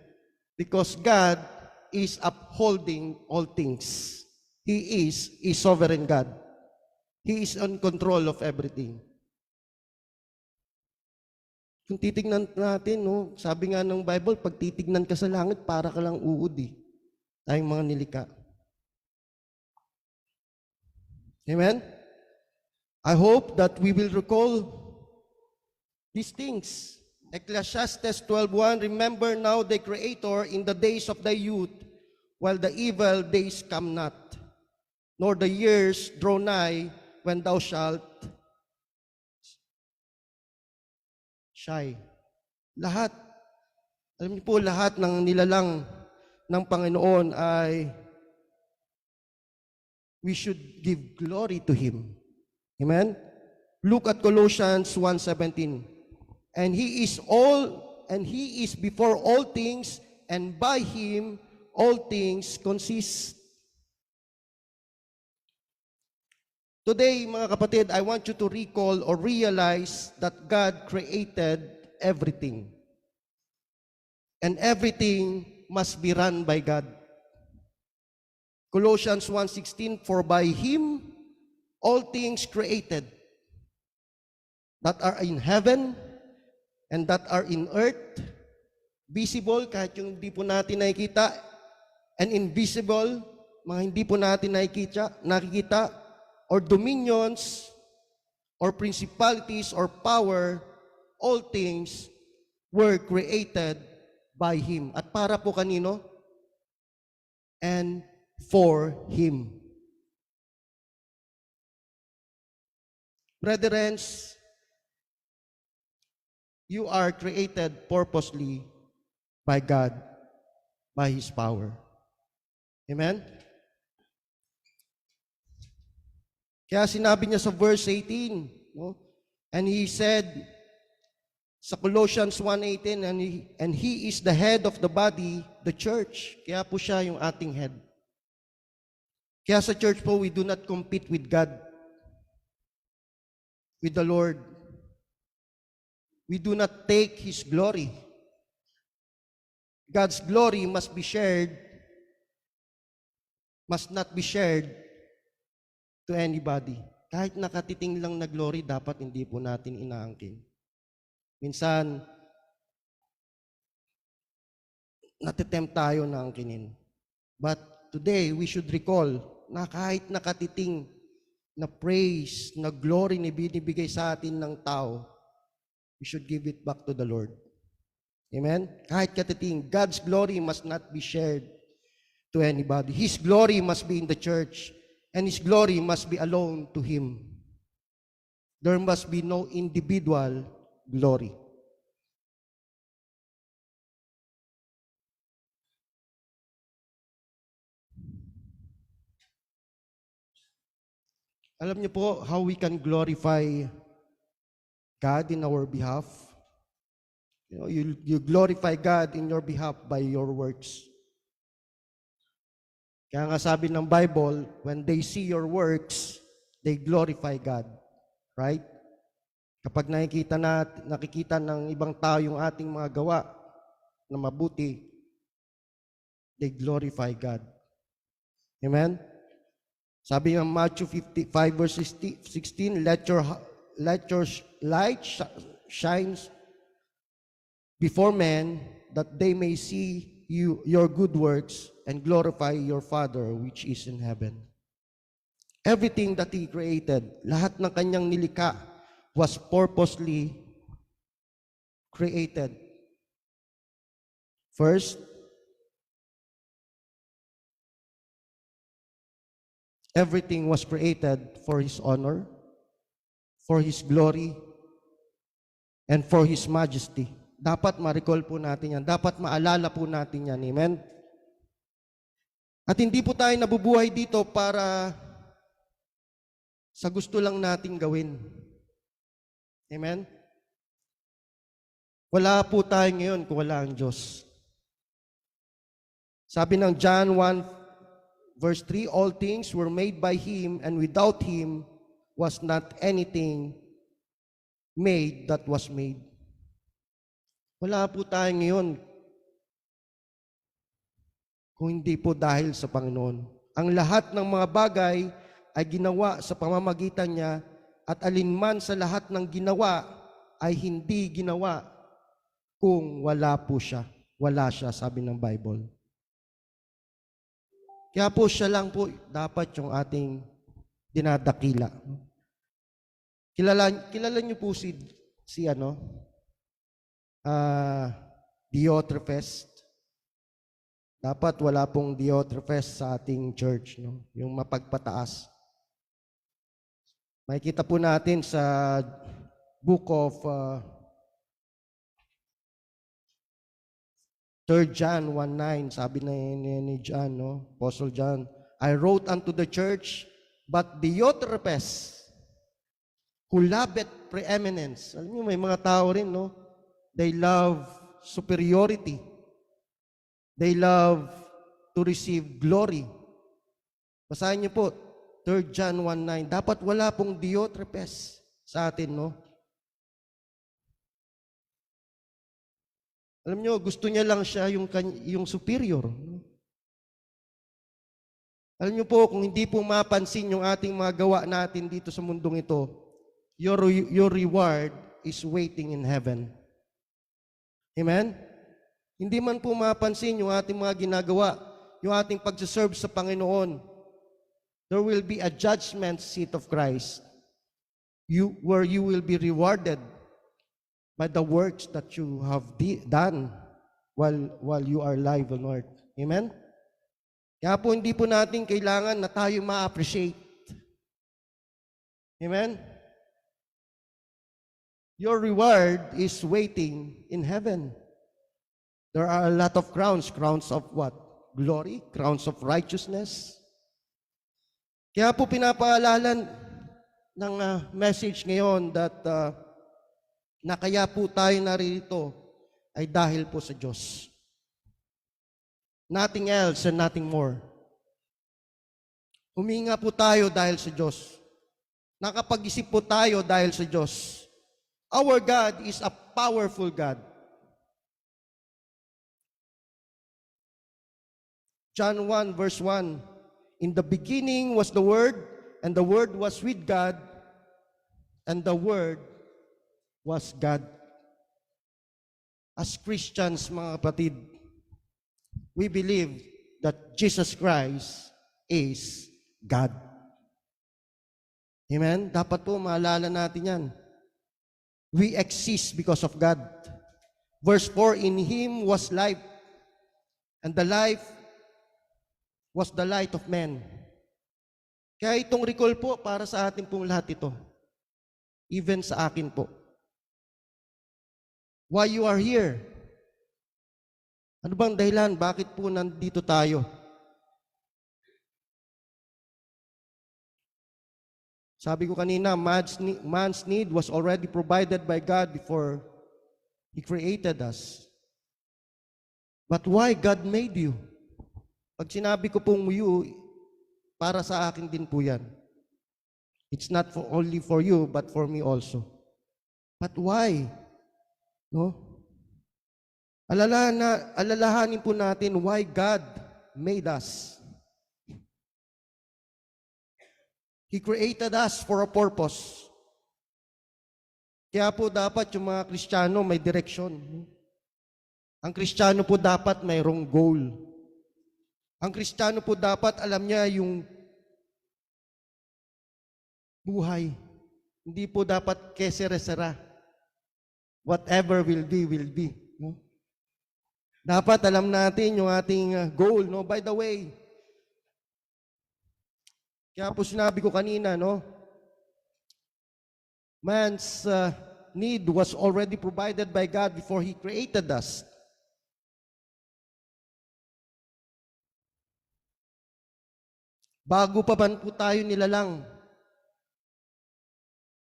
Because God is upholding all things. He is a sovereign God. He is in control of everything. Kung titignan natin, no, sabi nga ng Bible, pag titignan ka sa langit, para ka lang uod eh. Tayong mga nilika. Amen? I hope that we will recall these things. Ecclesiastes 12:1, remember now the Creator in the days of thy youth, while the evil days come not, nor the years draw nigh when thou shalt shy. Lahat, alam niyo po, lahat ng nilalang ng Panginoon ay we should give glory to Him. Amen? Look at Colossians 1:17. And He is before all things, and by Him all things consist. Today, mga kapatid, I want you to recall or realize that God created everything. And everything must be run by God. Colossians 1:16, for by Him all things created that are in heaven and that are in earth, visible, kahit yung hindi po natin nakikita, and invisible, mga hindi po natin nakikita, or dominions, or principalities, or power, all things were created by Him. At para po kanino? And for Him. Brethren, you are created purposely by God, by His power. Amen? Kaya sinabi niya sa verse 18, no? And He said, sa Colossians 1:18, and He is the head of the body, the church. Kaya po siya yung ating head. Kaya sa church po, we do not compete with God, with the Lord. We do not take His glory. God's glory must not be shared to anybody. Kahit nakatiting lang na glory, dapat hindi po natin inaangkin. Minsan, natitempt tayo na angkinin. But today, we should recall na kahit nakatiting na praise, na glory na binibigay sa atin ng tao, we should give it back to the Lord. Amen? Kahit katiting, God's glory must not be shared to anybody. His glory must be in the church. And His glory must be alone to Him. There must be no individual glory. Alam niyo po how we can glorify God in our behalf? You know, you glorify God in your behalf by your works. Kaya nga sabi ng Bible, when they see your works, they glorify God. Right? Kapag nakikita ng ibang tao yung ating mga gawa na mabuti, they glorify God. Amen? Sabi ng Matthew 55 verse 16, let your light shines before men, that they may see your good works and glorify your Father which is in heaven. Everything that He created, lahat ng Kanyang nilikha was purposely created. First, everything was created for His honor, for His glory, and for His majesty. Dapat ma-recall po natin yan. Dapat maalala po natin yan. Amen? At hindi po tayo nabubuhay dito para sa gusto lang nating gawin. Amen? Wala po tayo ngayon kung wala ang Diyos. Sabi ng John 1 verse 3, all things were made by Him, and without Him was not anything made that was made. Wala po tayo ngayon kung hindi po dahil sa Panginoon. Ang lahat ng mga bagay ay ginawa sa pamamagitan niya, at alinman sa lahat ng ginawa ay hindi ginawa kung wala po siya. Wala siya, sabi ng Bible. Kaya po siya lang po dapat yung ating dinadakila. Kilala niyo po si Diotrephes. Dapat wala pong Diotrephes sa ating church, no? Yung mapagpataas. Makikita po natin sa book of 3 John 1:9, sabi ni John, no? Apostle John, I wrote unto the church, but Diotrephes, who loveth preeminence. Alam niyo, may mga tao rin, no? They love superiority. They love to receive glory. Basahin niyo po, 3 John 1:9. Dapat wala pong Diotrephes sa atin, no? Alam niyo, gusto niya lang siya yung superior. Alam niyo po, kung hindi po mapansin yung ating mga gawa natin dito sa mundong ito, your reward is waiting in heaven. Amen? Hindi man po mapansin yung ating mga ginagawa, yung ating pagsaserve sa Panginoon, there will be a judgment seat of Christ where you will be rewarded by the works that you have done while you are alive on earth. Amen? Kaya po hindi po natin kailangan na tayo ma-appreciate. Amen? Your reward is waiting in heaven. There are a lot of crowns. Crowns of what? Glory? Crowns of righteousness? Kaya po pinapaalala ng message ngayon that na kaya po tayo narito ay dahil po sa Diyos. Nothing else and nothing more. Huminga po tayo dahil sa Diyos. Nakapag-isip po tayo dahil sa Diyos. Our God is a powerful God. John 1 verse 1, in the beginning was the Word, and the Word was with God, and the Word was God. As Christians, mga kapatid, we believe that Jesus Christ is God. Amen? Dapat po maalala natin yan. We exist because of God. Verse 4, in Him was life, and the life was the light of men. Kaya itong recall po para sa atin pong lahat ito. Even sa akin po. Why you are here? Ano bang dahilan? Bakit po nandito tayo? Sabi ko kanina, man's need was already provided by God before He created us. But why God made you? Pag sinabi ko pong you, para sa akin din po yan. It's not only for you, but for me also. But why? No? Alalahanin po natin why God made us. He created us for a purpose. Kaya po dapat yung mga Kristiyano may direksyon. Ang Kristiyano po dapat mayroong goal. Ang Kristiyano po dapat alam niya yung buhay. Hindi po dapat kesere-sera. Whatever will be, will be. No? Dapat alam natin yung ating goal. No? By the way, kaya po sinabi ko kanina, no? Man's need was already provided by God before He created us. Bago pa man po tayo nilalang,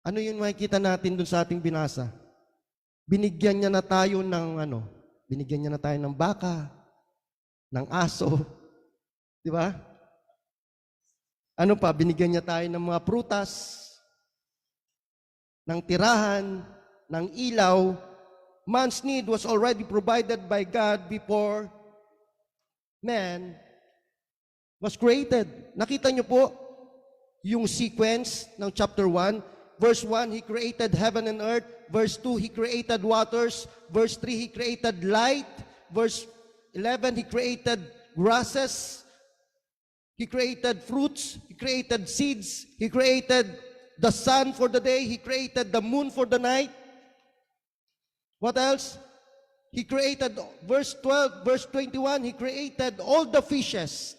ano yung makikita natin dun sa ating binasa? Binigyan niya na tayo ng binigyan niya na tayo ng baka, ng aso. Di ba? Ano pa, binigyan niya tayo ng mga prutas, ng tirahan, ng ilaw. Man's need was already provided by God before man was created. Nakita niyo po yung sequence ng chapter 1. Verse 1, He created heaven and earth. Verse 2, He created waters. Verse 3, He created light. Verse 11, He created grasses. He created fruits. He created seeds. He created the sun for the day. He created the moon for the night. What else? He created, verse 12, verse 21, He created all the fishes.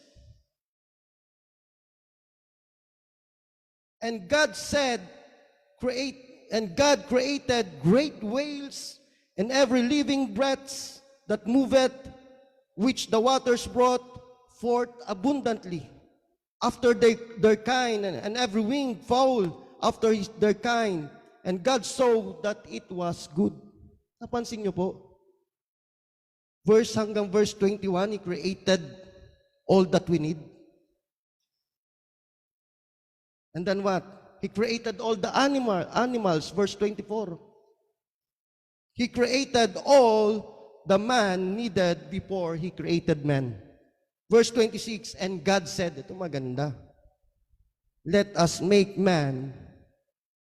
And God said, God created great whales and every living breath that moveth, which the waters brought forth abundantly after their kind, and every winged fowl after their kind. And God saw that it was good. Napansin niyo po? Hanggang verse 21, He created all that we need. And then what? He created all the animals, verse 24. He created all the man needed before He created man. Verse 26, and God said, ito maganda, let us make man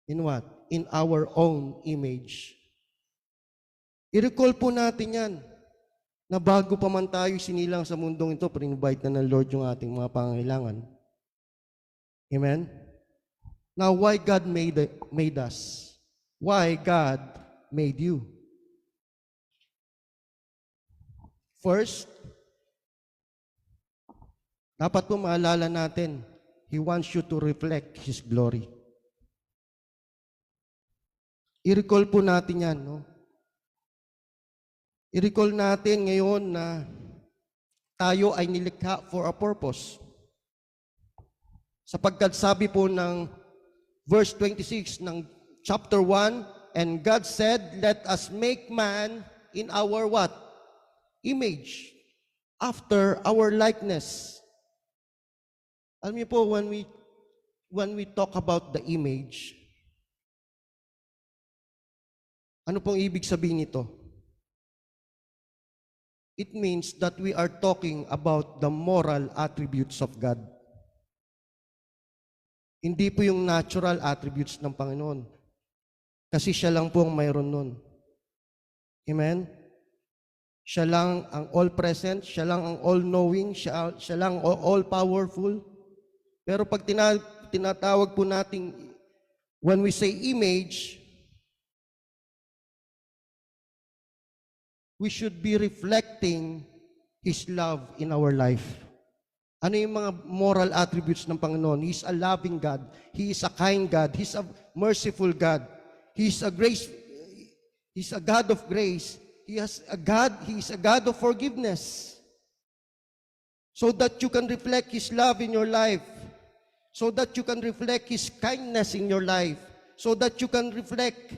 in what? In our own image. I-recall po natin yan, na bago pa man tayo sinilang sa mundong ito, prinvite na ng Lord yung ating mga pangangailangan. Amen? Now, why God made us? Why God made you? First, dapat po maalala natin, He wants you to reflect His glory. I-recall po natin yan, no? I-recall natin ngayon na tayo ay nilikha for a purpose. Sapagkat sabi po ng verse 26 ng chapter 1, and God said, let us make man in our what? Image. After our likeness. Alam niyo po, when we talk about the image, ano pong ibig sabihin nito? It means that we are talking about the moral attributes of God. Hindi po yung natural attributes ng Panginoon. Kasi siya lang po ang mayroon nun. Amen? Siya lang ang all-present, siya lang ang all-knowing, siya lang all-powerful. Pero pag tinatawag po natin, when we say image, we should be reflecting His love in our life. Ano yung mga moral attributes ng Panginoon? He is a loving God. He is a kind God. He is a merciful God. He is a God of grace. He is a God of forgiveness. So that you can reflect His love in your life. So that you can reflect His kindness in your life. So that you can reflect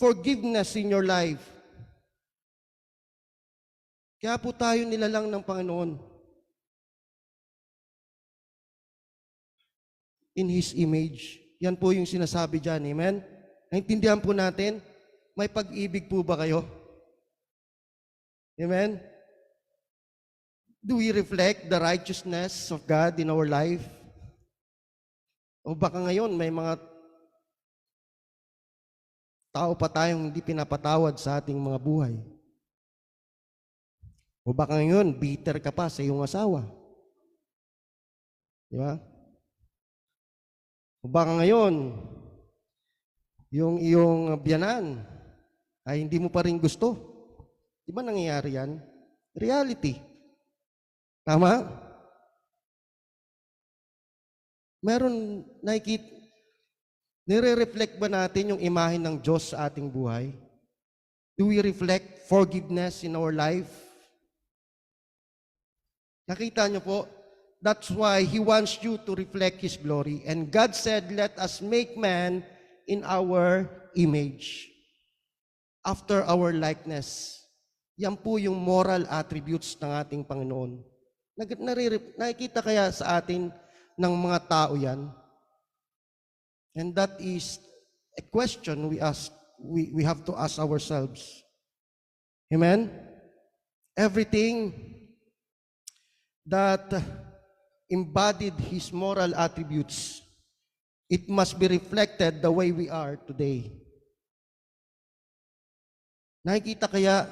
forgiveness in your life. Kaya po tayo nilalang ng Panginoon in His image. Yan po yung sinasabi dyan. Amen? Naintindihan po natin, may pag-ibig po ba kayo? Amen? Do we reflect the righteousness of God in our life? O baka ngayon may mga tao pa tayong hindi pinapatawad sa ating mga buhay. O baka ngayon, bitter ka pa sa iyong asawa. Di ba? O baka ngayon, yung iyong biyanan ay hindi mo pa rin gusto. Di ba nangyayari yan? Reality. Tama? Meron nire-reflect ba natin yung imahe ng Diyos sa ating buhay? Do we reflect forgiveness in our life? Nakita niyo po, that's why He wants you to reflect His glory. And God said, let us make man in our image, after our likeness. Yan po yung moral attributes ng ating Panginoon. Nakikita kaya sa atin ng mga tao yan? And that is a question we have to ask ourselves. Amen? Everything that embodied His moral attributes, it must be reflected the way we are today. Nakikita kaya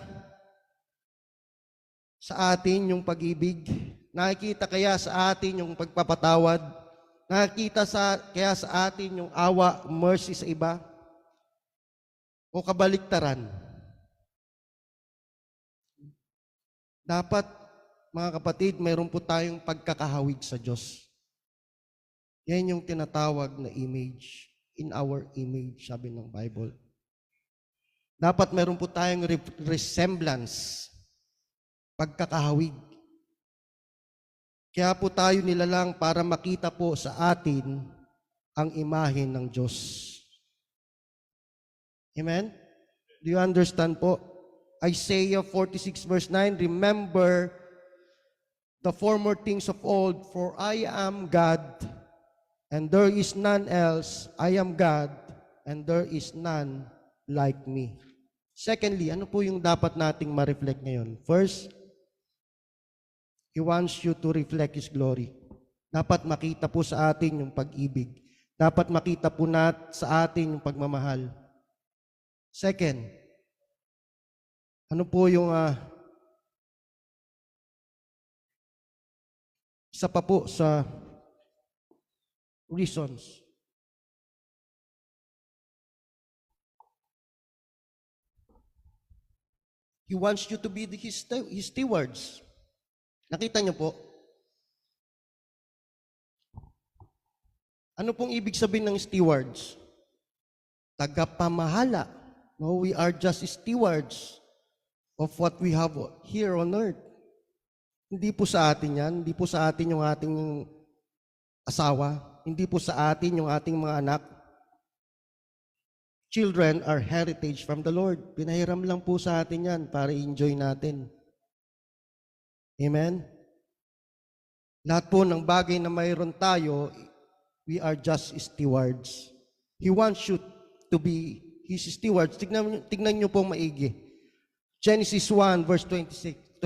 sa atin yung pag-ibig? Nakikita kaya sa atin yung pagpapatawad? Nakikita kaya sa atin yung awa, mercy sa iba? O kabaliktaran? Dapat, mga kapatid, mayroon po tayong pagkakahawig sa Diyos. Yan yung tinatawag na image. In our image, sabi ng Bible. Dapat mayroon po tayong resemblance, pagkakahawig. Kaya po tayo nilalang para makita po sa atin ang imahe ng Diyos. Amen? Do you understand po? Isaiah 46 verse 9, remember the former things of old, for I am God, and there is none else. I am God, and there is none like me. Secondly, ano po yung dapat nating ma-reflect ngayon? First, He wants you to reflect His glory. Dapat makita po sa atin yung pag-ibig. Dapat makita po sa atin yung pagmamahal. Second, ano po yung isa pa po sa reasons? He wants you to be His stewards. Nakita niyo po? Ano pong ibig sabihin ng stewards? Tagapamahala. No, we are just stewards of what we have here on earth. Hindi po sa atin yan. Hindi po sa atin yung ating asawa. Hindi po sa atin yung ating mga anak. Children are heritage from the Lord. Pinahiram lang po sa atin yan para enjoy natin. Amen? Lahat po ng bagay na mayroon tayo, we are just stewards. He wants you to be His stewards. Tignan niyo po maigi. Genesis 1 verse 26.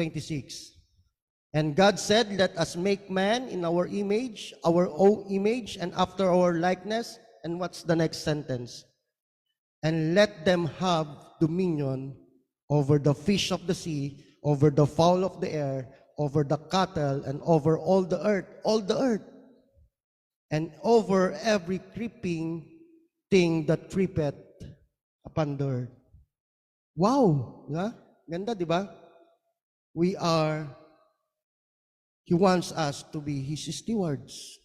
And God said, let us make man in our image, our own image, and after our likeness. And what's the next sentence? And let them have dominion over the fish of the sea, over the fowl of the air, over the cattle, and over all the earth, and over every creeping thing that creepeth upon the earth. Wow! Ganda, di ba? He wants us to be His stewards.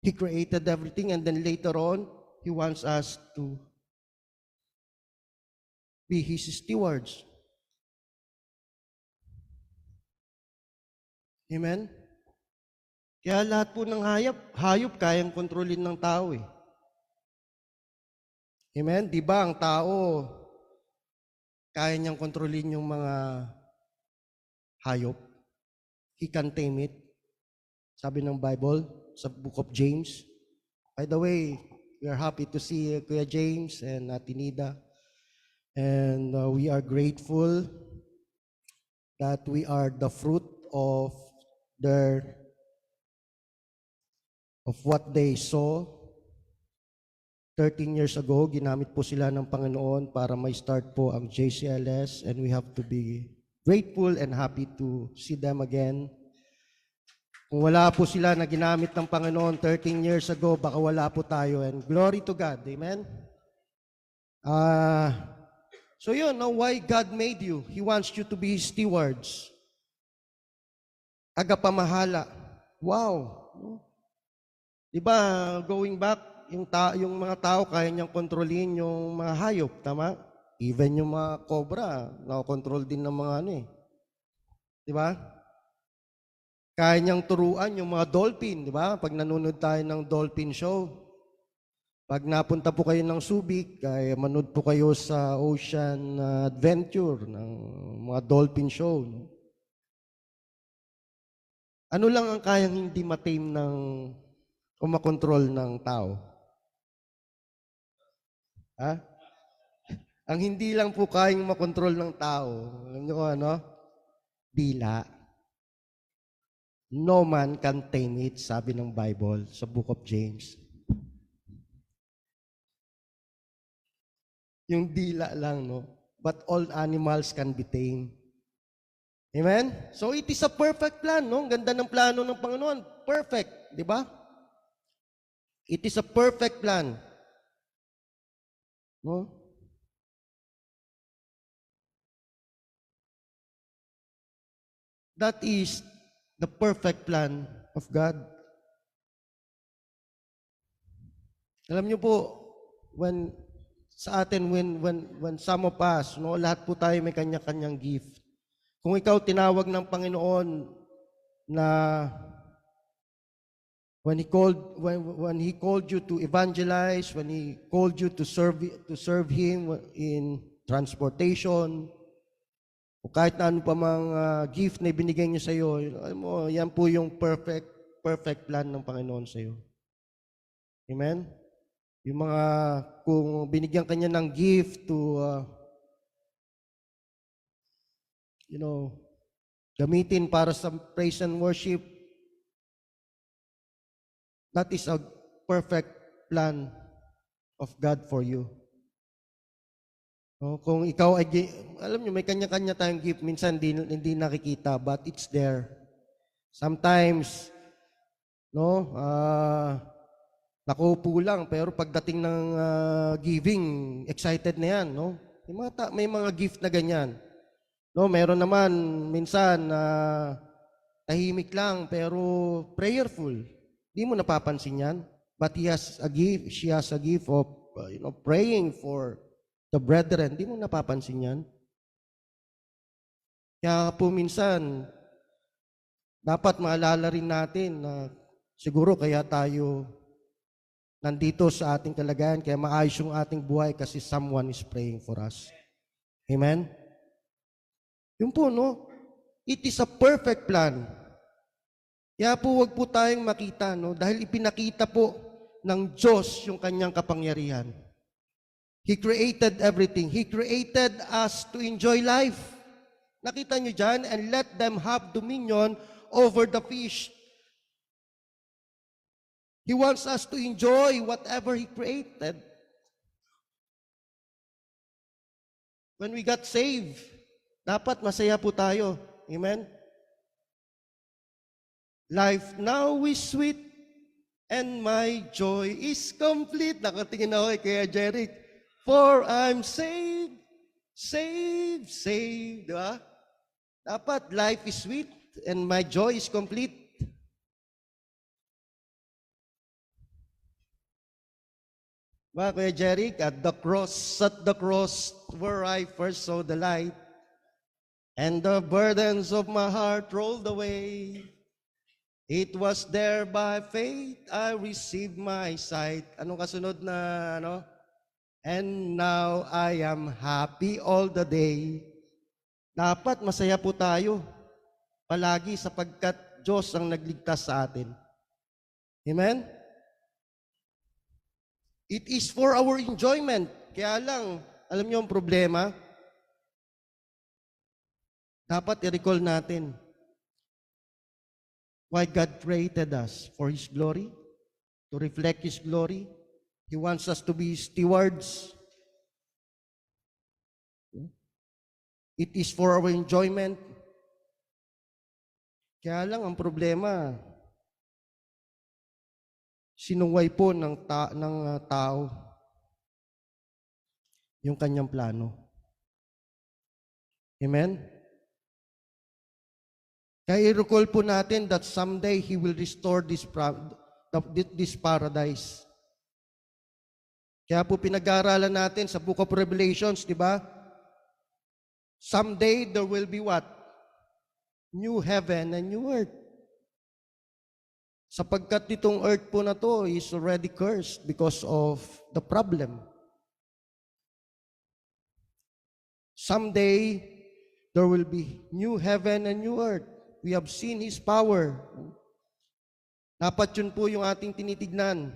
He created everything, and then later on, He wants us to be His stewards. Amen? Kaya lahat po ng hayop kayang kontrolin ng tao eh. Amen? Di ba ang tao, kaya niyang kontrolin yung mga hayop? He can tame it. Sabi ng Bible, sa book of James. By the way, we are happy to see Kuya James and Tinida. And we are grateful that we are the fruit of what they saw. 13 years ago, ginamit po sila ng Panginoon para may start po ang JCLS, and we have to be grateful and happy to see them again. Kung wala po sila na ginamit ng Panginoon 13 years ago, baka wala po tayo, and glory to God. Amen? So yun, why God made you. He wants you to be His stewards. Tagapamahala. Wow. Diba, going back, yung mga tao, kaya niyang kontrolin yung mga hayop, tama? Even yung mga cobra, nakokontrol din ng mga Diba? Kaya niyang turuan yung mga dolphin, diba? Pag nanonood tayo ng dolphin show, Pag napunta po kayo ng Subic, ay manood po kayo sa Ocean Adventure ng mga dolphin show. No? Ano lang ang kayang hindi matame ng o makontrol ng tao? Ha? Ang hindi lang po kayang makontrol ng tao, alam niyo kung ano? Dila. No man can tame it, sabi ng Bible sa Book of James. Yung dila lang, no? But all animals can be tamed. Amen? So it is a perfect plan, no? Ang ganda ng plano ng Panginoon. Perfect, di ba? It is a perfect plan. No? That is the perfect plan of God. Alam niyo po, when sa atin, when some of us, no, lahat po tayo may kanya-kanyang gift. Kung ikaw tinawag ng Panginoon na when he called you to evangelize, when he called you to serve him in transportation, o kahit na ano pa mga gift na ibinigay niya sa iyo, alam mo, yan po yung perfect plan ng Panginoon sa iyo. Amen? Yung mga, kung binigyan kanya ng gift to, gamitin para sa praise and worship, that is a perfect plan of God for you. No, kung ikaw ay, alam nyo, may kanya-kanya tayong gift. Minsan hindi nakikita, but it's there. Sometimes, no, nakaupo lang, pero pagdating ng giving, excited na yan, no? May mga gift na ganyan. No, meron naman, minsan, tahimik lang, pero prayerful. Hindi mo napapansin yan. But she has a gift of, praying for the brethren. Hindi mo napapansin yan. Kaya po minsan, dapat maalala rin natin na siguro kaya tayo nandito sa ating kalagayan, kaya maayos yung ating buhay kasi someone is praying for us. Amen? Yun po, no? It is a perfect plan. Kaya po wag po tayong makita, no? Dahil ipinakita po ng Diyos yung kanyang kapangyarihan. He created everything. He created us to enjoy life. Nakita nyo dyan? And let them have dominion over the fish. He wants us to enjoy whatever He created. When we got saved, dapat masaya po tayo. Amen? Life now is sweet and my joy is complete. Nakatingin ako kay Jeric. For I'm saved, saved, saved. Diba? Dapat life is sweet and my joy is complete. Diba, Kuya Jeric? At the cross where I first saw the light, and the burdens of my heart rolled away. It was there by faith I received my sight. Anong kasunod na, ano? And now I am happy all the day. Dapat masaya po tayo palagi sapagkat Diyos ang nagligtas sa atin. Amen? It is for our enjoyment. Kaya lang, alam niyo ang problema? Dapat i-recall natin why God created us for His glory, to reflect His glory. He wants us to be stewards. It is for our enjoyment. Kaya lang ang problema, sinuway po ng tao yung kanyang plano. Amen? Kaya i-recall po natin that someday He will restore this paradise. Kaya po pinag-aaralan natin sa Book of Revelations, di ba? Someday there will be what? New heaven and new earth. Sapagkat itong earth po na to is already cursed because of the problem. Someday, there will be new heaven and new earth. We have seen His power. Dapat yun po yung ating tinitignan.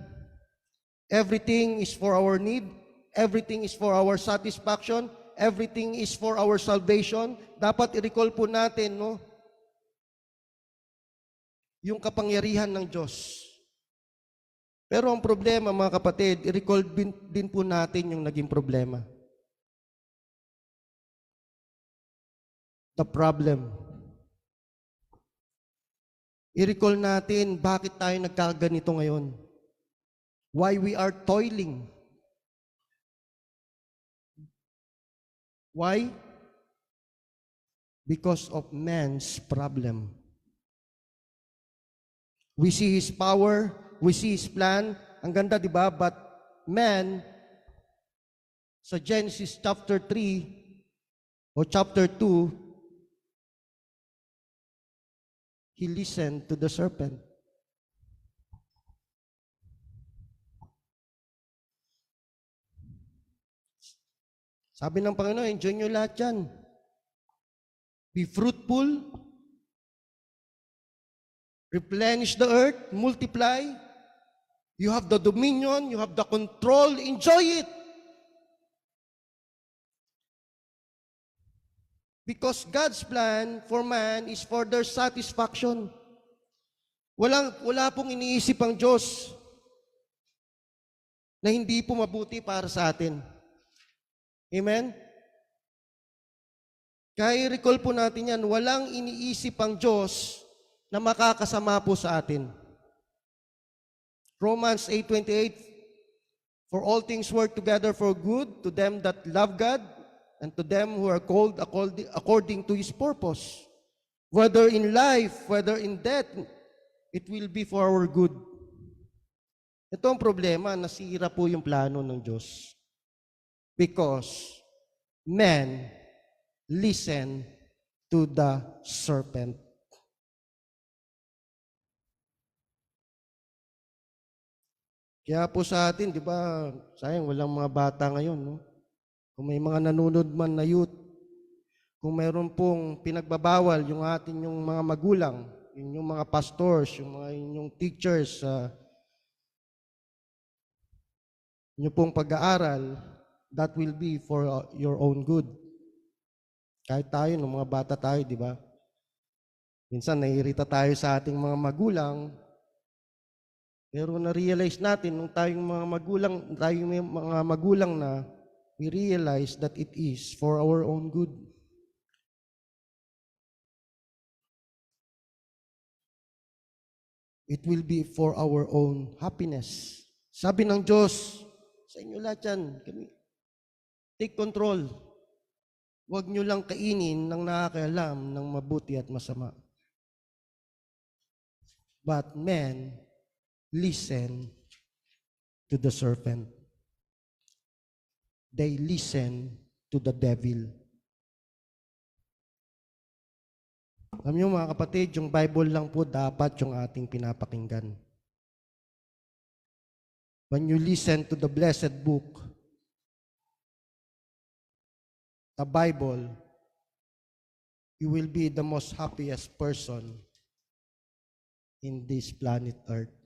Everything is for our need. Everything is for our satisfaction. Everything is for our salvation. Dapat i-recall po natin, no? Yung kapangyarihan ng Diyos. Pero ang problema, mga kapatid, i-recall din po natin yung naging problema. The problem. I-recall natin bakit tayo nagkaganito ngayon. Why we are toiling. Why? Because of man's problem. We see His power, we see His plan. Ang ganda, di ba? But man, sa Genesis chapter 3 o chapter 2, he listened to the serpent. Sabi ng Panginoon, enjoy nyo lahat yan. Be fruitful, replenish the earth, multiply. You have the dominion, you have the control, enjoy it. Because God's plan for man is for their satisfaction. Wala pong iniisip ang Diyos na hindi po mabuti para sa atin. Amen? Kaya i-recall po natin yan, walang iniisip ang Diyos na makakasama po sa atin. Romans 8:28, for all things work together for good to them that love God and to them who are called according to His purpose. Whether in life, whether in death, it will be for our good. Ito ang problema, nasira po yung plano ng Diyos. Because man listened to the serpent. Kaya po sa atin, di ba, sayang walang mga bata ngayon, no? Kung may mga nanunod man na youth, kung mayroon pong pinagbabawal yung ating yung mga magulang, yung mga pastors, yung mga inyong teachers, yung pong pag-aaral, that will be for your own good. Kahit tayo, nung mga bata tayo, di ba? Minsan, naiirita tayo sa ating mga magulang, pero na-realize natin, nung tayong mga magulang na, we realize that it is for our own good. It will be for our own happiness. Sabi ng Diyos, sa inyo lahat yan, take control. Huwag nyo lang kainin ng nakakaalam ng mabuti at masama. But men listen to the serpent. They listen to the devil. Alam niyo mga kapatid, yung Bible lang po dapat yung ating pinapakinggan. When you listen to the blessed book, the Bible, you will be the most happiest person in this planet Earth.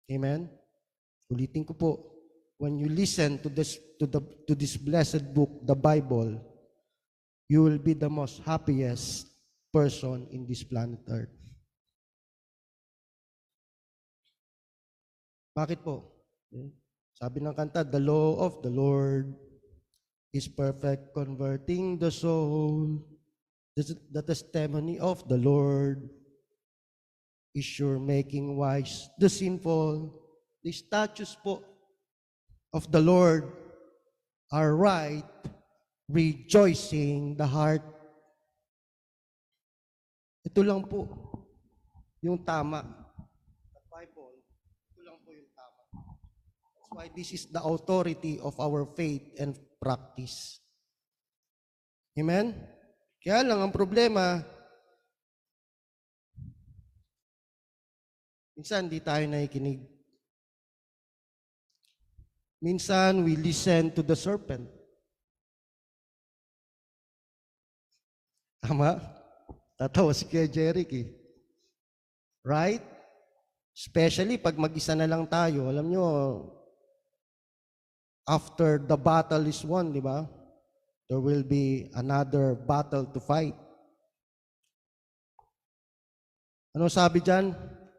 Amen? Ulitin ko po, when you listen to this blessed book, the Bible, you will be the most happiest person in this planet Earth. Bakit po? Sabi ng kanta, the law of the Lord is perfect, converting the soul. The testimony of the Lord is sure, making wise the sinful. The statutes po of the Lord are right, rejoicing the heart. Ito lang po yung tama. The Bible, ito lang po yung tama. That's why this is the authority of our faith and practice. Amen? Kaya lang ang problema, Minsan, hindi tayo nakikinig. Minsan, we listen to the serpent. Tama? Tatawa si Kuya Jeric eh. Right? Especially pag mag-isa na lang tayo. Alam nyo, after the battle is won, di ba? There will be another battle to fight. Ano sabi dyan?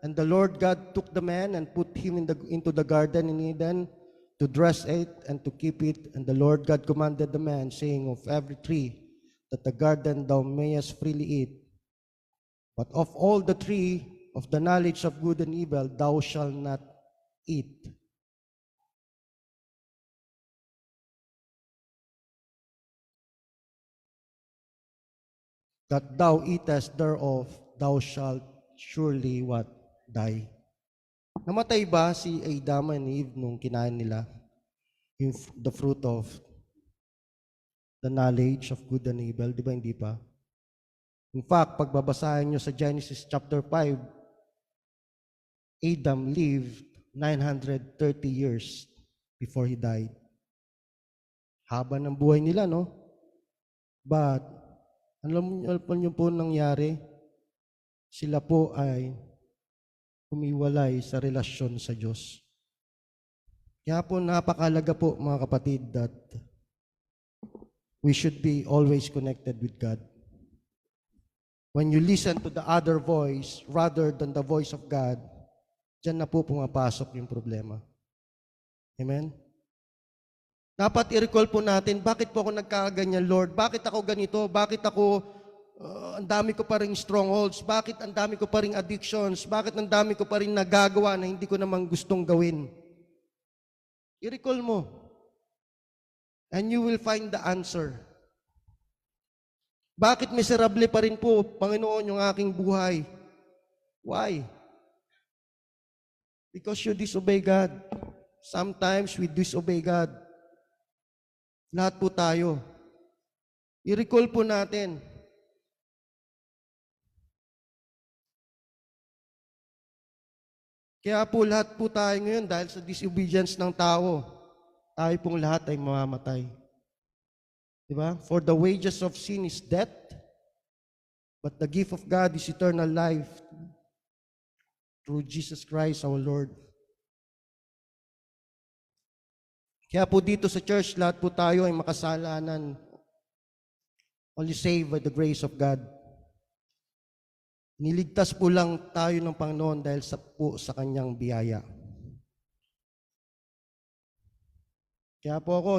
And the Lord God took the man and put him into the garden in Eden to dress it and to keep it. And the Lord God commanded the man, saying, of every tree that the garden thou mayest freely eat, but of all the tree of the knowledge of good and evil thou shalt not eat. That thou eatest thereof, thou shalt surely what? Die. Namatay ba si Adam and Eve nung kinain nila the fruit of the knowledge of good and evil? Di ba hindi pa? In fact, pagbabasahin nyo sa Genesis chapter 5, Adam lived 930 years before he died. Haba ng buhay nila, no? But, alam niyo po nangyari? Sila po ay humiwalay sa relasyon sa Diyos. Kaya po napakalaga po mga kapatid that we should be always connected with God. When you listen to the other voice rather than the voice of God, diyan na po pumapasok yung problema. Amen? Dapat i-recall po natin, bakit po ako nagkaganyan, Lord? Bakit ako ganito? Bakit ako, ang dami ko pa rin strongholds? Bakit ang dami ko pa rin addictions? Bakit ang dami ko pa rin nagagawa na hindi ko naman gustong gawin? I-recall mo. And you will find the answer. Bakit miserable pa rin po, Panginoon, yung aking buhay? Why? Because you disobey God. Sometimes we disobey God. Lahat po tayo. I-recall po natin. Kaya po lahat po tayo ngayon dahil sa disobedience ng tao, tayo pong lahat ay mamamatay. Diba? For the wages of sin is death, but the gift of God is eternal life through Jesus Christ our Lord. Kaya po dito sa church, lahat po tayo ay makasalanan. Only saved by the grace of God. Niligtas po lang tayo ng Panginoon dahil sa kanyang biyaya. Kaya po ako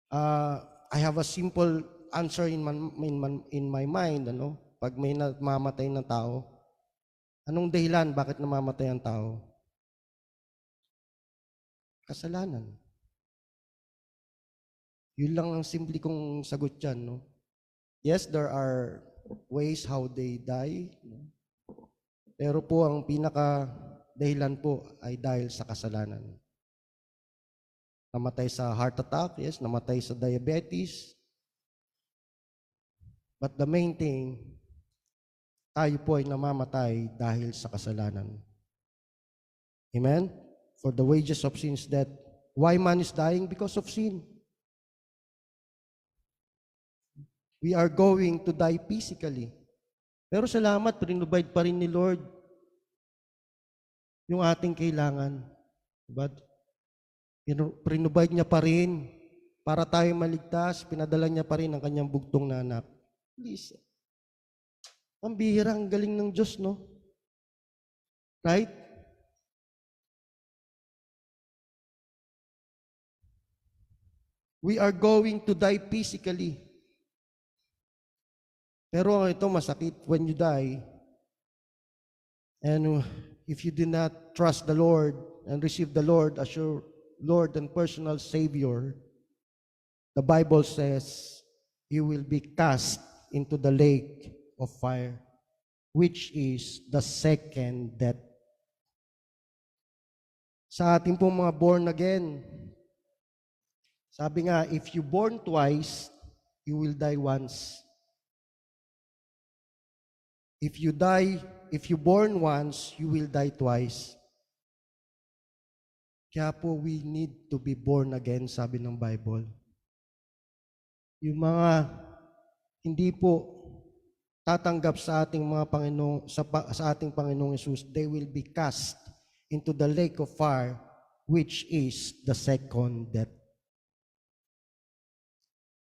I have a simple answer in my mind, ano? Pag may namamatay ng tao, anong dahilan bakit namamatay ang tao? Kasalanan. Yun lang ang simple kong sagot dyan, no? Yes, there are ways how they die, no? Pero po ang pinaka dahilan po ay dahil sa kasalanan. Namatay sa heart attack, yes, namatay sa diabetes. But the main thing, tayo po ay namamatay dahil sa kasalanan. Amen? For the wages of sin is death. Why man is dying? Because of sin. We are going to die physically. Pero salamat, prinubide pa rin ni Lord yung ating kailangan. But prinubide niya pa rin para tayo maligtas, pinadala niya pa rin ang kanyang bugtong na anak. Please. Ang bihira, ang galing ng Diyos, no? Right? We are going to die physically. Pero ito masakit when you die. And if you did not trust the Lord and receive the Lord as your Lord and personal Savior, the Bible says you will be cast into the lake of fire, which is the second death. Sa ating pong mga born again, sabi nga, if you born twice, you will die once. If you die if you born once, you will die twice. Kaya po, we need to be born again, sabi ng Bible. Yung mga hindi po tatanggap sa ating mga Panginoong, sa ating Panginoong Hesus, they will be cast into the lake of fire, which is the second death.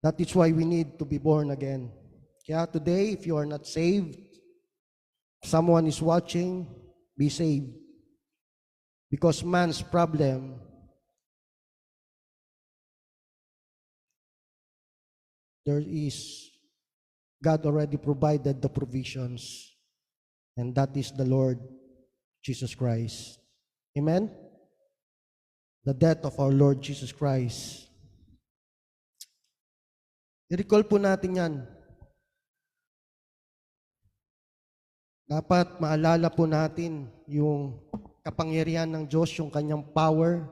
That is why we need to be born again. Kaya today, if you are not saved, someone is watching, be saved. Because man's problem there is, God already provided the provisions, and that is the Lord Jesus Christ. Amen? The death of our Lord Jesus Christ. I-recall po natin yan. Dapat maalala po natin yung kapangyarihan ng Diyos, yung kanyang power.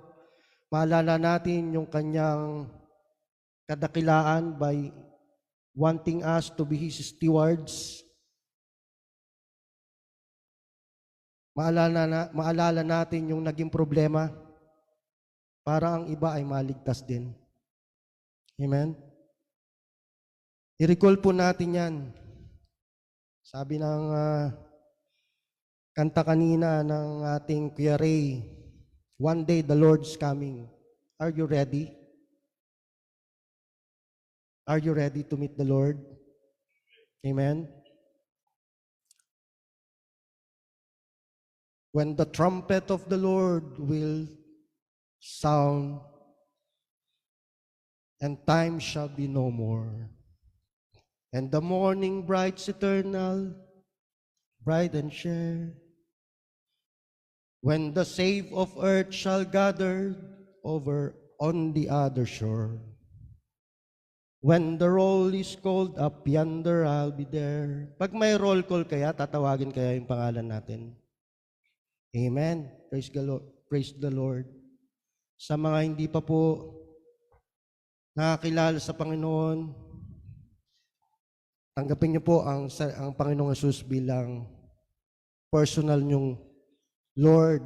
Maalala natin yung kanyang kadakilaan by wanting us to be His stewards. Maalala natin yung naging problema para ang iba ay maligtas din. Amen? I-recall po natin yan. Sabi ng kanta kanina ng ating Kuya Ray, one day the Lord's coming. Are you ready? Are you ready to meet the Lord? Amen? When the trumpet of the Lord will sound, and time shall be no more, and the morning bright's eternal, bright and share, when the save of earth shall gather over on the other shore, when the roll is called up yonder, I'll be there. Pag may roll call kaya, tatawagin kaya yung pangalan natin. Amen. Praise the Lord. Praise the Lord. Sa mga hindi pa po nakakilala sa Panginoon, tanggapin niyo po ang Panginoong Hesus bilang personal niyong Lord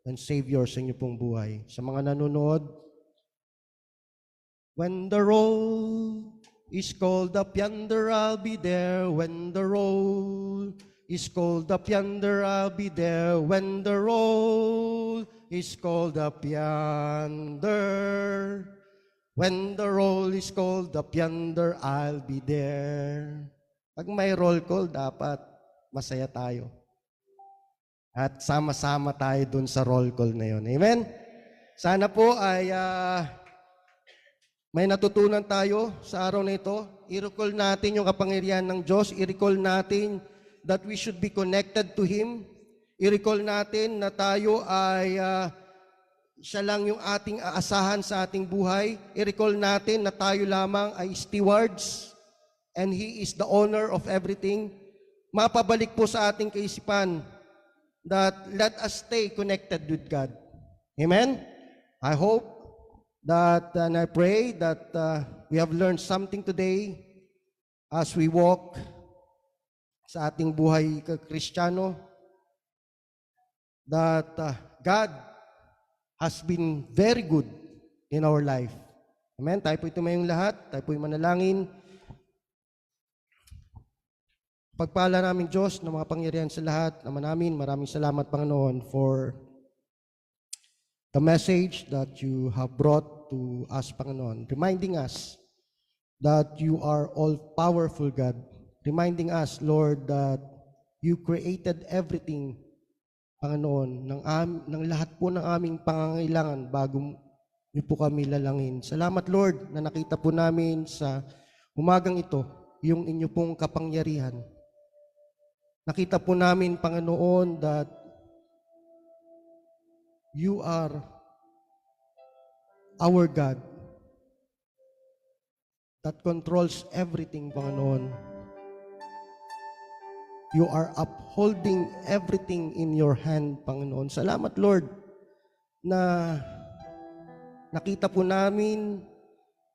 and Savior sa inyo pong buhay. Sa mga nanonood, when the roll is called up yonder, I'll be there. When the roll is called up yonder, I'll be there. When the roll is called up yonder, when the roll is called up yonder, I'll be there. Pag may roll call, dapat masaya tayo. At sama-sama tayo dun sa roll call na yun. Amen? Sana po ay may natutunan tayo sa araw na ito. I-recall natin yung kapangyarihan ng Diyos. I-recall natin that we should be connected to Him. I-recall natin na tayo ay siya lang yung ating aasahan sa ating buhay. I-recall natin na tayo lamang ay stewards and He is the owner of everything. Mapabalik po sa ating kaisipan that let us stay connected with God. Amen? I hope that and I pray that we have learned something today as we walk sa ating buhay Kristiyano, that God has been very good in our life. Amen? Tayo po tumayong lahat, tayo po manalangin. Pagpala namin Diyos na mga pangyarihan sa lahat naman namin, maraming salamat Panginoon for the message that you have brought to us, Panginoon, reminding us that you are all-powerful God, reminding us, Lord, that you created everything, Panginoon, ng lahat po ng aming pangangailangan bago niyo po kami lalangin. Salamat, Lord, na nakita po namin sa umagang ito yung inyo pong kapangyarihan. Nakita po namin, Panginoon, that you are our God that controls everything, Panginoon. You are upholding everything in your hand, Panginoon. Salamat, Lord, na nakita po namin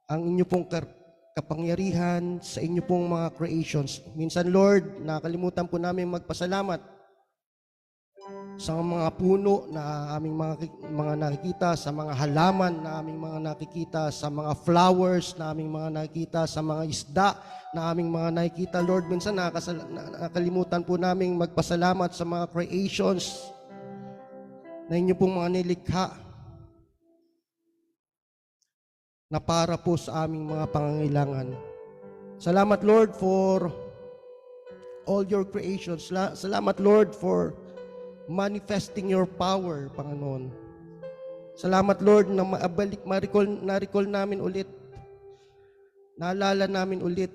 ang inyo pong kapangyarihan sa inyo pong mga creations. Minsan, Lord, nakalimutan po namin magpasalamat sa mga puno na aming mga nakikita, sa mga halaman na aming mga nakikita, sa mga flowers na aming mga nakikita, sa mga isda na aming mga nakikita. Lord, minsan nakalimutan po naming magpasalamat sa mga creations na inyo pong mga nilikha na para po sa aming mga pangangailangan. Salamat, Lord, for all your creations. Salamat, Lord, for manifesting your power, Panginoon. Salamat, Lord, na na-recall namin ulit, naalala namin ulit,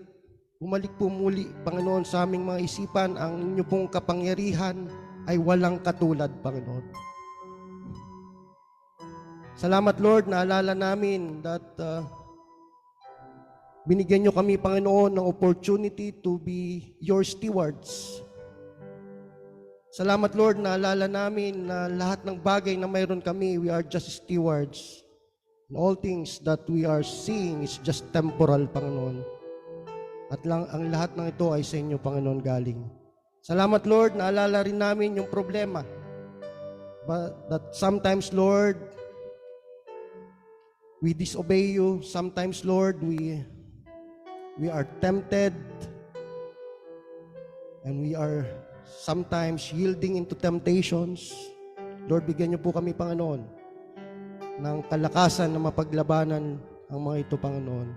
bumalik po muli, Panginoon, sa aming mga isipan, ang inyo pong kapangyarihan ay walang katulad, Panginoon. Salamat, Lord, naalala namin that binigyan nyo kami, Panginoon, ng opportunity to be your stewards. Salamat, Lord, naalala namin na lahat ng bagay na mayroon kami, we are just stewards. And all things that we are seeing is just temporal, Panginoon. At ang lahat ng ito ay sa inyo, Panginoon, galing. Salamat, Lord, naalala rin namin yung problema. But that sometimes, Lord, we disobey you. Sometimes, Lord, we are tempted, and we are sometimes yielding into temptations. Lord, bigyan niyo po kami, Panginoon, ng kalakasan na mapaglabanan ang mga ito, Panginoon.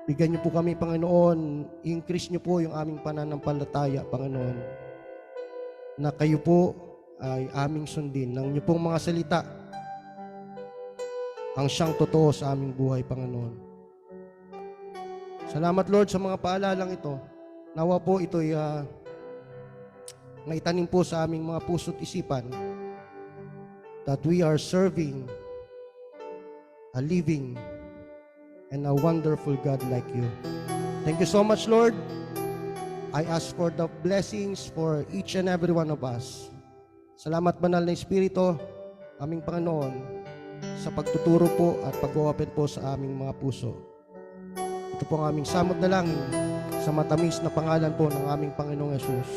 Bigyan niyo po kami, Panginoon, increase niyo po yung aming pananampalataya, Panginoon, na kayo po ay aming sundin ng niyo pong mga salita ang siyang totoo sa aming buhay, Panginoon. Salamat, Lord, sa mga paalalang ito. Nawa po ito'y maitanim po sa aming mga puso't isipan that we are serving a living and a wonderful God like you. Thank you so much, Lord. I ask for the blessings for each and every one of us. Salamat, Banal na Espiritu, aming Panginoon, sa pagtuturo po at pag-open po sa aming mga puso. Ito po ang aming samot na langin sa matamis na pangalan po ng aming Panginoong Yesus.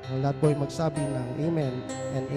Ang lahat po ay magsabi ng Amen and Amen.